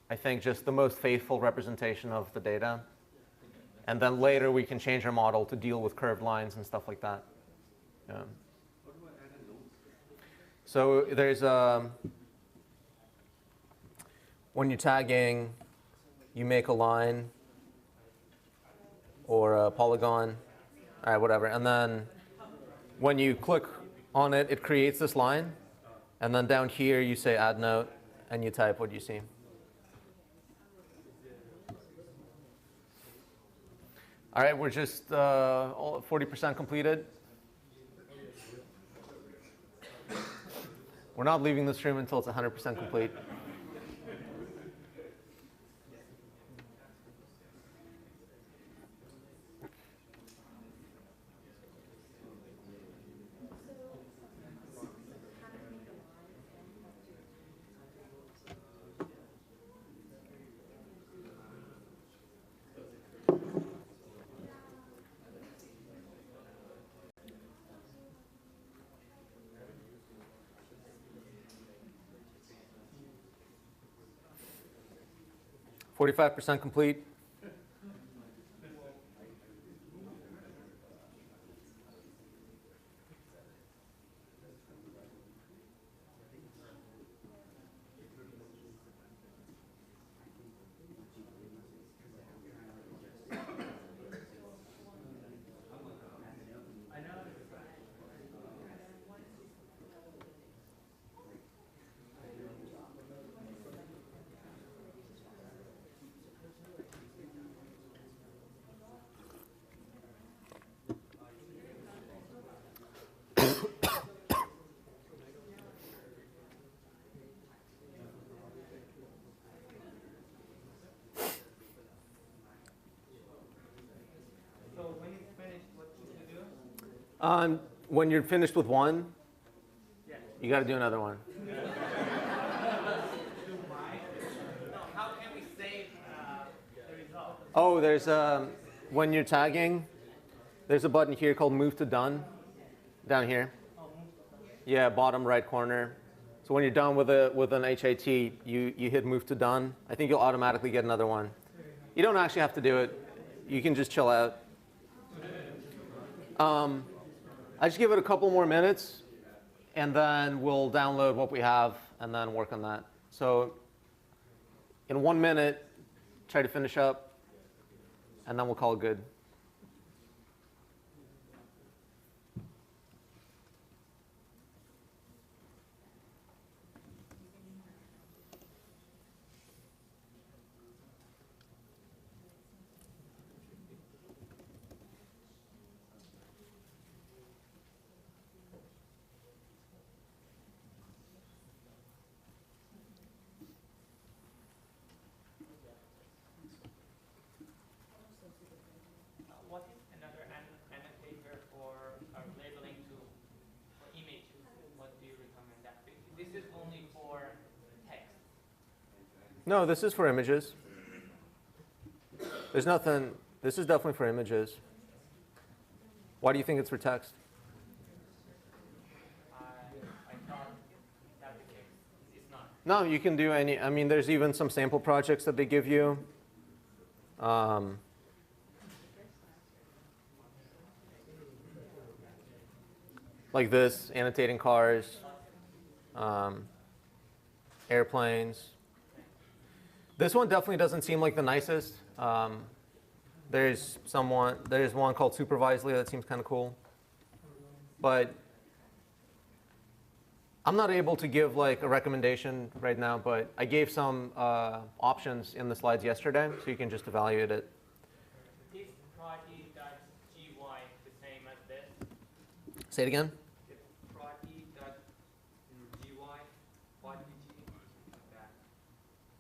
I think just the most faithful representation of the data. And then later we can change our model to deal with curved lines and stuff like that. Yeah. So there's when you're tagging, you make a line or a polygon, all right, whatever. And then when you click on it, it creates this line. And then down here, you say add note, and you type what you see. All right, we're just 40% completed. We're not leaving this room until it's 100% complete. %45 complete. When you're finished with one, you got to do another one. How can we save the result? Oh, there's when you're tagging, there's a button here called Move to Done, down here. Yeah, bottom right corner. So when you're done with an HIT, you hit Move to Done. I think you'll automatically get another one. You don't actually have to do it. You can just chill out. I just give it a couple more minutes, and then we'll download what we have and then work on that. So in 1 minute, try to finish up, and then we'll call it good. What is another annotator for labeling tool for images? What do you recommend that? This is only for text. No, this is for images. There's nothing. This is definitely for images. Why do you think it's for text? I thought that the case is not. No, you can do any. I mean, there's even some sample projects that they give you. Like this, annotating cars, airplanes. This one definitely doesn't seem like the nicest. There's one called Supervisely that seems kind of cool. But I'm not able to give like a recommendation right now, but I gave some options in the slides yesterday, so you can just evaluate it. Is property.gy the same as this? Say it again. Is property.gy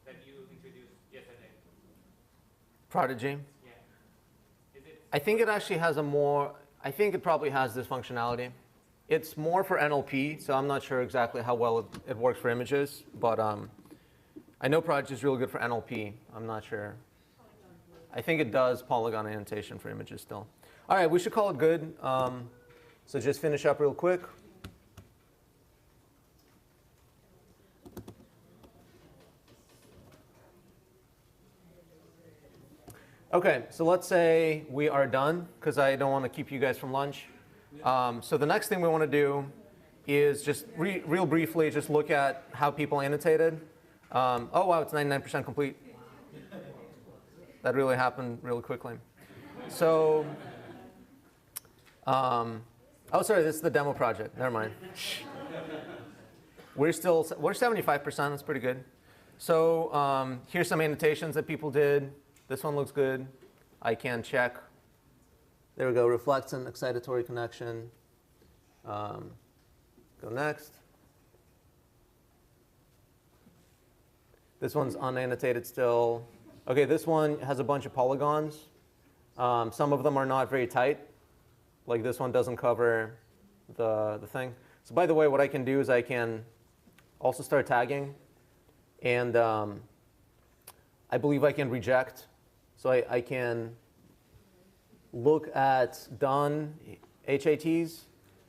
that you introduced yesterday? Prodigy. Yeah. Is it? I think it actually has a more, I think it probably has this functionality. It's more for NLP, so I'm not sure exactly how well it works for images, but I know Prodigy is really good for NLP. I'm not sure. I think it does polygon annotation for images still. All right, we should call it good. So just finish up real quick. Okay, so let's say we are done, because I don't want to keep you guys from lunch. So the next thing we want to do is just real briefly just look at how people annotated. Oh, wow, it's 99% complete. That really happened really quickly. So, oh, sorry, this is the demo project. Never mind. We're 75%. That's pretty good. So here's some annotations that people did. This one looks good. I can check. There we go. Reflects an excitatory connection. Go next. This one's unannotated still. OK, this one has a bunch of polygons. Some of them are not very tight. Like this one doesn't cover the thing. So by the way, what I can do is I can also start tagging. And I believe I can reject. So I can look at done HITs,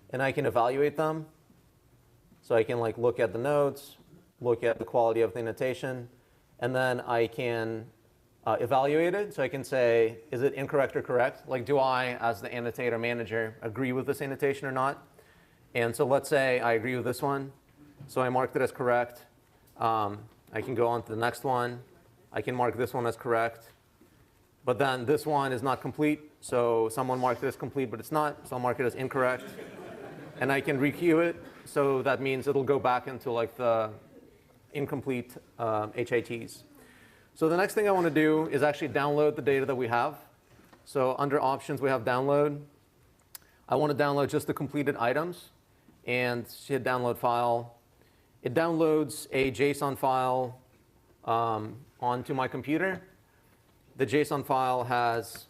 and I can evaluate them. So I can like look at the notes, look at the quality of the annotation, and then I can evaluate it. So I can say, is it incorrect or correct? Like, do I, as the annotator manager, agree with this annotation or not? And so let's say I agree with this one. So I marked it as correct. I can go on to the next one. I can mark this one as correct. But then this one is not complete. So someone marked it as complete, but it's not. So I'll mark it as incorrect. And I can requeue it. So that means it'll go back into like the incomplete HITs. So the next thing I want to do is actually download the data that we have. So under options, we have download. I want to download just the completed items. And hit download file. It downloads a JSON file onto my computer. The JSON file has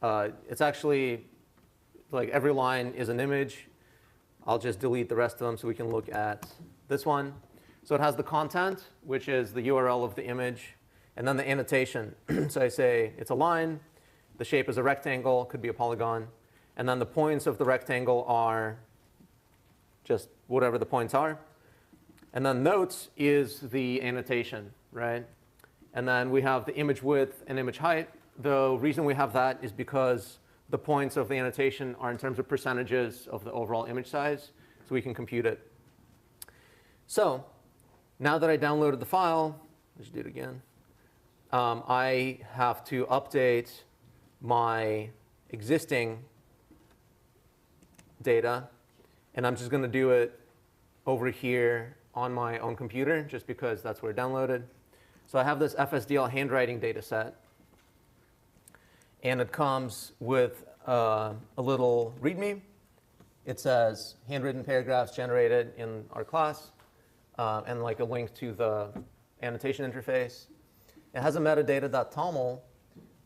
it's actually like every line is an image. I'll just delete the rest of them so we can look at this one. So it has the content, which is the URL of the image, and then the annotation. So I say it's a line, the shape is a rectangle, could be a polygon, and then the points of the rectangle are just whatever the points are. And then notes is the annotation, right? And then we have the image width and image height. The reason we have that is because the points of the annotation are in terms of percentages of the overall image size, so we can compute it. So now that I downloaded the file, let's do it again. I have to update my existing data, and I'm just going to do it over here on my own computer, just because that's where I downloaded. So I have this FSDL handwriting data set, and it comes with a little README. It says handwritten paragraphs generated in our class, and like a link to the annotation interface. It has a metadata.toml,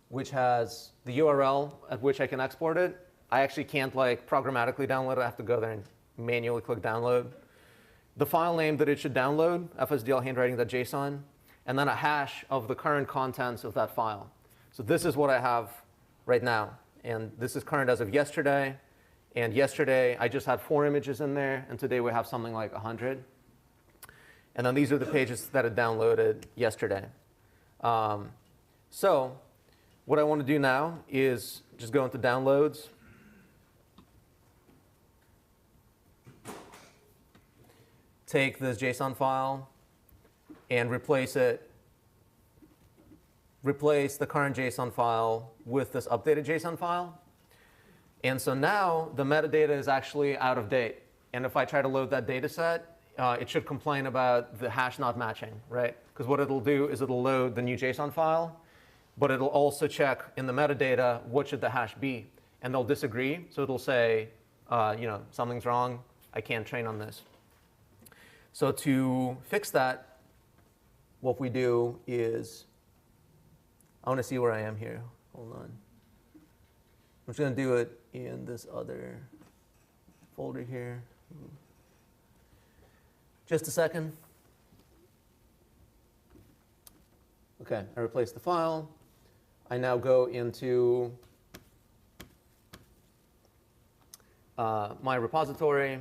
which has the URL at which I can export it. I actually can't like programmatically download it. I have to go there and manually click download. The file name that it should download, FSDL handwriting.json, and then a hash of the current contents of that file. So this is what I have right now. And this is current as of yesterday. And yesterday, I just had 4 images in there. And today, we have something like 100. And then these are the pages that I downloaded yesterday. So what I want to do now is just go into downloads. Take this JSON file and replace the current JSON file with this updated JSON file. And so now the metadata is actually out of date. And if I try to load that data set, it should complain about the hash not matching, right? Because what it'll do is it'll load the new JSON file, but it'll also check in the metadata what should the hash be. And they'll disagree. So it'll say, something's wrong. I can't train on this. So to fix that, what we do is, I want to see where I am here. Hold on. I'm just going to do it in this other folder here. Just a second. OK, I replaced the file. I now go into my repository.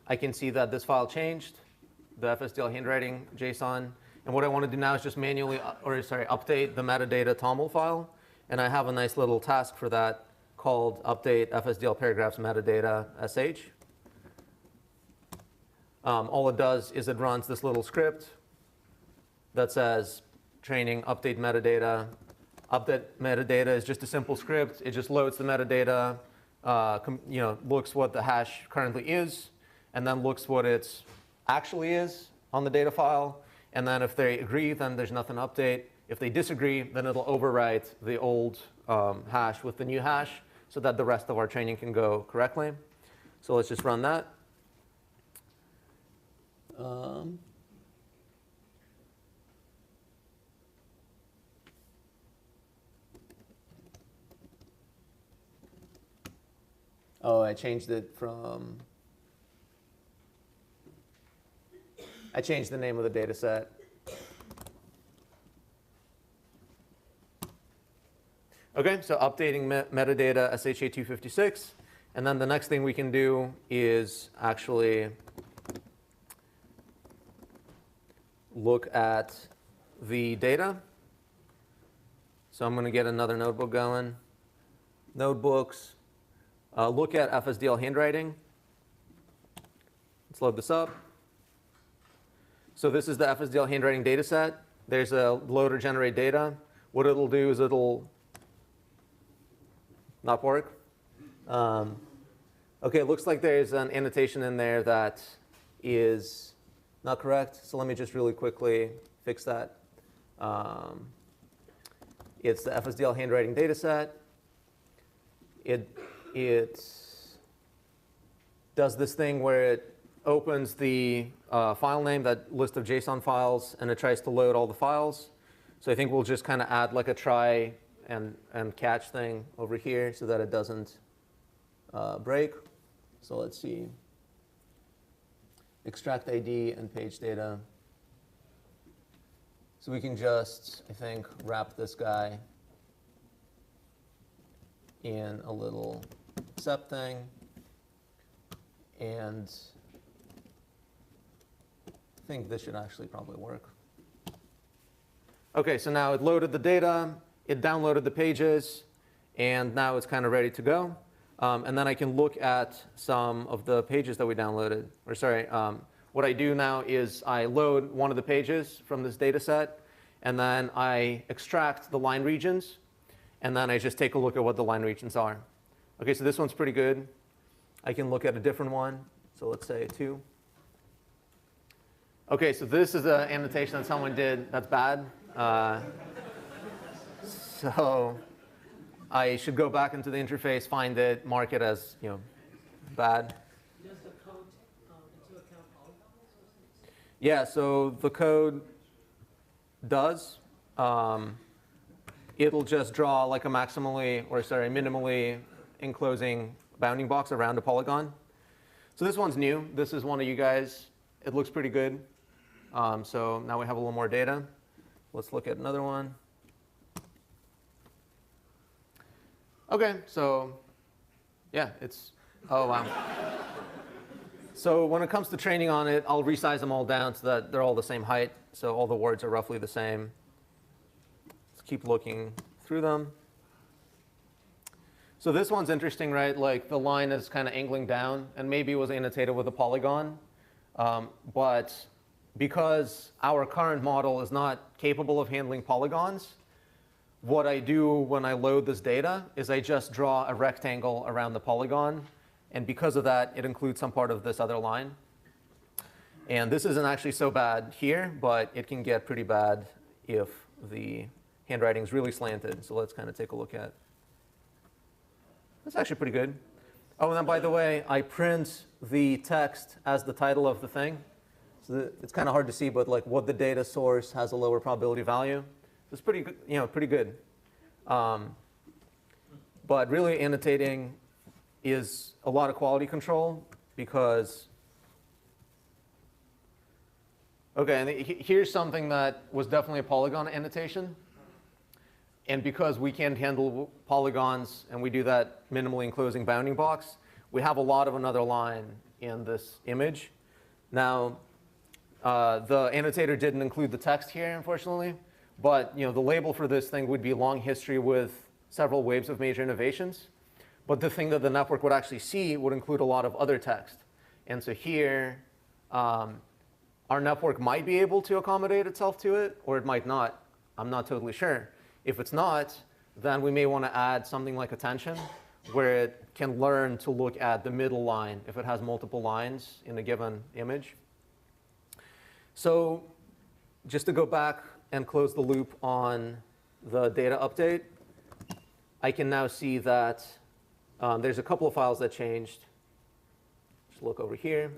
I can see that this file changed, the FSDL handwriting JSON. And what I want to do now is just manually, update the metadata toml file. And I have a nice little task for that called update FSDL paragraphs metadata sh. All it does is it runs this little script that says training update metadata. Update metadata is just a simple script. It just loads the metadata, looks what the hash currently is, and then looks what it actually is on the data file. And then if they agree, then there's nothing to update. If they disagree, then it'll overwrite the old hash with the new hash so that the rest of our training can go correctly. So let's just run that. I changed it from, I changed the name of the data set. OK, so updating metadata SHA-256. And then the next thing we can do is actually look at the data. So I'm going to get another notebook going. Notebooks. Look at FSDL handwriting. Let's load this up. So this is the FSDL handwriting data set. There's a loader generate data. What it'll do is it'll not work. OK, it looks like there's an annotation in there that is not correct. So let me just really quickly fix that. It's the FSDL handwriting data set. It does this thing where it opens the file name, that list of JSON files, and it tries to load all the files. So I think we'll just kind of add like a try and catch thing over here so that it doesn't break. So let's see. Extract ID and page data. So we can just, I think, wrap this guy in a little sep thing. And I think this should actually probably work. OK, so now it loaded the data. It downloaded the pages. And now it's kind of ready to go. And then I can look at some of the pages that we downloaded. Or sorry, what I do now is I load one of the pages from this data set. And then I extract the line regions. And then I just take a look at what the line regions are. OK, so this one's pretty good. I can look at a different one. So let's say 2. OK, so this is an annotation that someone did that's bad. So I should go back into the interface, find it, mark it as bad. Does the code take into account polygons or something? Yeah, so the code does. It'll just draw like a minimally enclosing bounding box around a polygon. So this one's new. This is one of you guys. It looks pretty good. So now we have a little more data. Let's look at another one. OK, so yeah, it's, oh, wow. So when it comes to training on it, I'll resize them all down so that they're all the same height. So all the words are roughly the same. Let's keep looking through them. So this one's interesting, right? Like the line is kind of angling down, and maybe it was annotated with a polygon. But because our current model is not capable of handling polygons, what I do when I load this data is I just draw a rectangle around the polygon. And because of that, it includes some part of this other line. And this isn't actually so bad here, but it can get pretty bad if the handwriting is really slanted. So let's kind of take a look at. That's actually pretty good. Oh, and then by the way, I print the text as the title of the thing. So it's kind of hard to see, but like what the data source has a lower probability value. It's pretty good, pretty good. But really, annotating is a lot of quality control because, OK, and here's something that was definitely a polygon annotation. And because we can't handle polygons and we do that minimally enclosing bounding box, we have a lot of another line in this image. Now, the annotator didn't include the text here, unfortunately. But the label for this thing would be long history with several waves of major innovations. But the thing that the network would actually see would include a lot of other text. And so here, our network might be able to accommodate itself to it, or it might not. I'm not totally sure. If it's not, then we may want to add something like attention, where it can learn to look at the middle line if it has multiple lines in a given image. So just to go back and close the loop on the data update, I can now see that there's a couple of files that changed. Just look over here.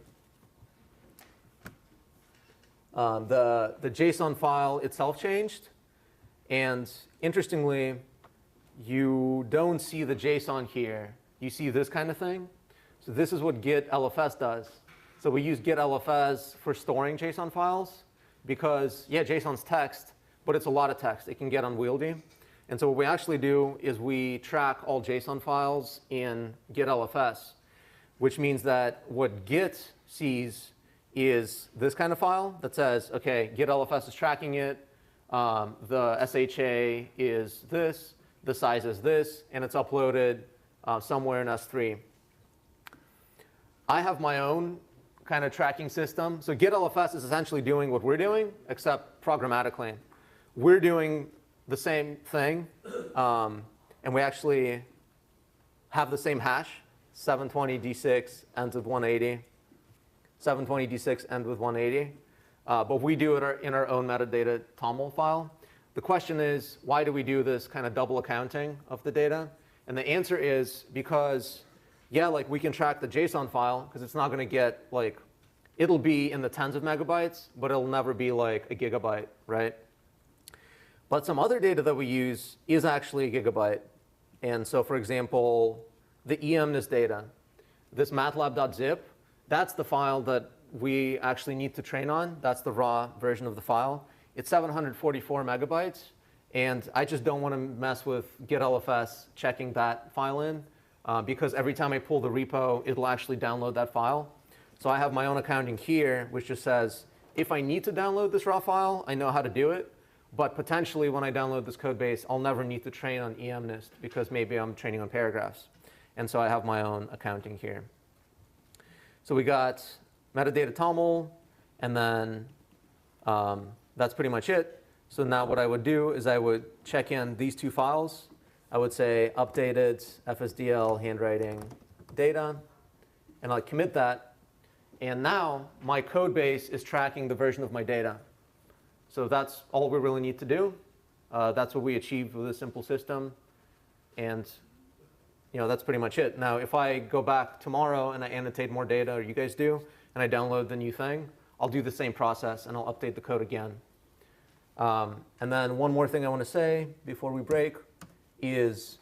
The JSON file itself changed. And interestingly, you don't see the JSON here. You see this kind of thing. So this is what git LFS does. So we use git LFS for storing JSON files because, yeah, JSON's text, but it's a lot of text. It can get unwieldy. And so what we actually do is we track all JSON files in git LFS, which means that what Git sees is this kind of file that says, OK, git LFS is tracking it. The SHA is this. The size is this. And it's uploaded somewhere in S3. I have my own kind of tracking system. So git LFS is essentially doing what we're doing, except programmatically. We're doing the same thing. And we actually have the same hash. 720d6 ends with 180. 720d6 ends with 180. But we do it in our own metadata TOML file. The question is, why do we do this kind of double accounting of the data? And the answer is because, yeah, like we can track the JSON file because it's not going to get like, it'll be in the tens of megabytes, but it'll never be like a gigabyte, right? But some other data that we use is actually a gigabyte. And so, for example, the EMNIS data, this matlab.zip, that's the file that we actually need to train on. That's the raw version of the file. It's 744 megabytes. And I just don't want to mess with GitLFS checking that file in, because every time I pull the repo, it'll actually download that file. So I have my own accounting here, which just says, if I need to download this raw file, I know how to do it. But potentially, when I download this code base, I'll never need to train on EMNIST, because maybe I'm training on paragraphs. And so I have my own accounting here. So we got metadata toml, and then that's pretty much it. So now what I would do is I would check in these two files. I would say updated FSDL handwriting data, and I'll commit that. And now my code base is tracking the version of my data. So that's all we really need to do. That's what we achieved with a simple system. And that's pretty much it. Now, if I go back tomorrow and I annotate more data, or you guys do, and I download the new thing, I'll do the same process, and I'll update the code again. And then one more thing I want to say before we break is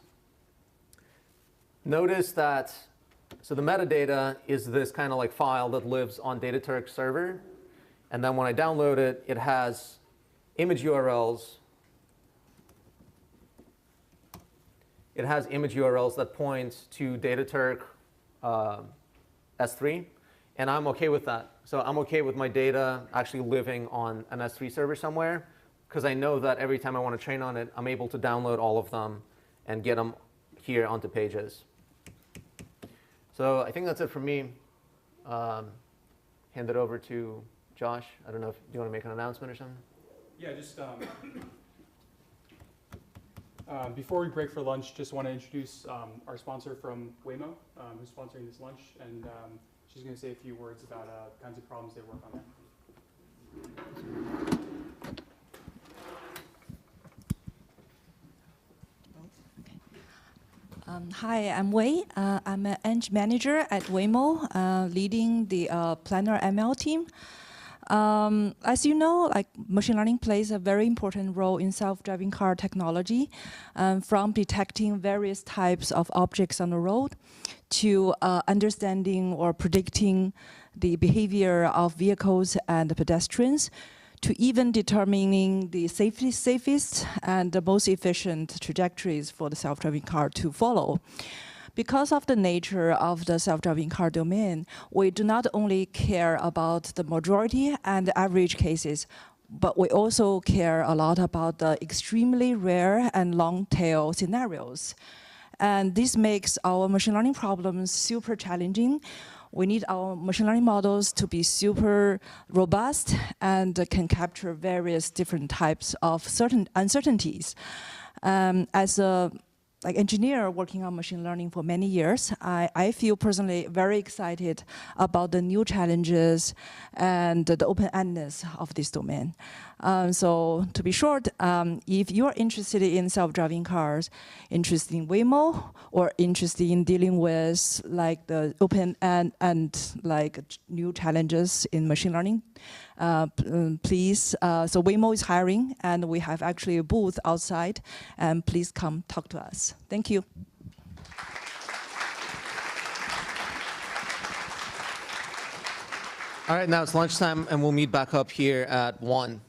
notice that, so the metadata is this kind of like file that lives on DataTurk's server. And then when I download it, it has image URLs. It has image URLs that point to DataTurk S3. And I'm OK with that. So I'm OK with my data actually living on an S3 server somewhere, because I know that every time I want to train on it, I'm able to download all of them and get them here onto pages. So I think that's it for me. Hand it over to Josh. I don't know if you want to make an announcement or something. Yeah, just before we break for lunch, just want to introduce our sponsor from Waymo, who's sponsoring this lunch, and she's going to say a few words about kinds of problems they work on there. Hi, I'm Wei. I'm an Eng manager at Waymo, leading the Planner ML team. As you know, machine learning plays a very important role in self-driving car technology, from detecting various types of objects on the road to understanding or predicting the behavior of vehicles and pedestrians, to even determining the safest and the most efficient trajectories for the self-driving car to follow. Because of the nature of the self-driving car domain, we do not only care about the majority and average cases, but we also care a lot about the extremely rare and long-tail scenarios. And this makes our machine learning problems super challenging. We need our machine learning models to be super robust and can capture various different types of certain uncertainties. As a engineer working on machine learning for many years, I feel personally very excited about the new challenges and the open-endedness of this domain. So to be short, if you're interested in self-driving cars, interested in Waymo, or interested in dealing with the open and new challenges in machine learning, please, so Waymo is hiring, and we have actually a booth outside, and please come talk to us. Thank you. All right, now it's lunchtime, and we'll meet back up here at 1.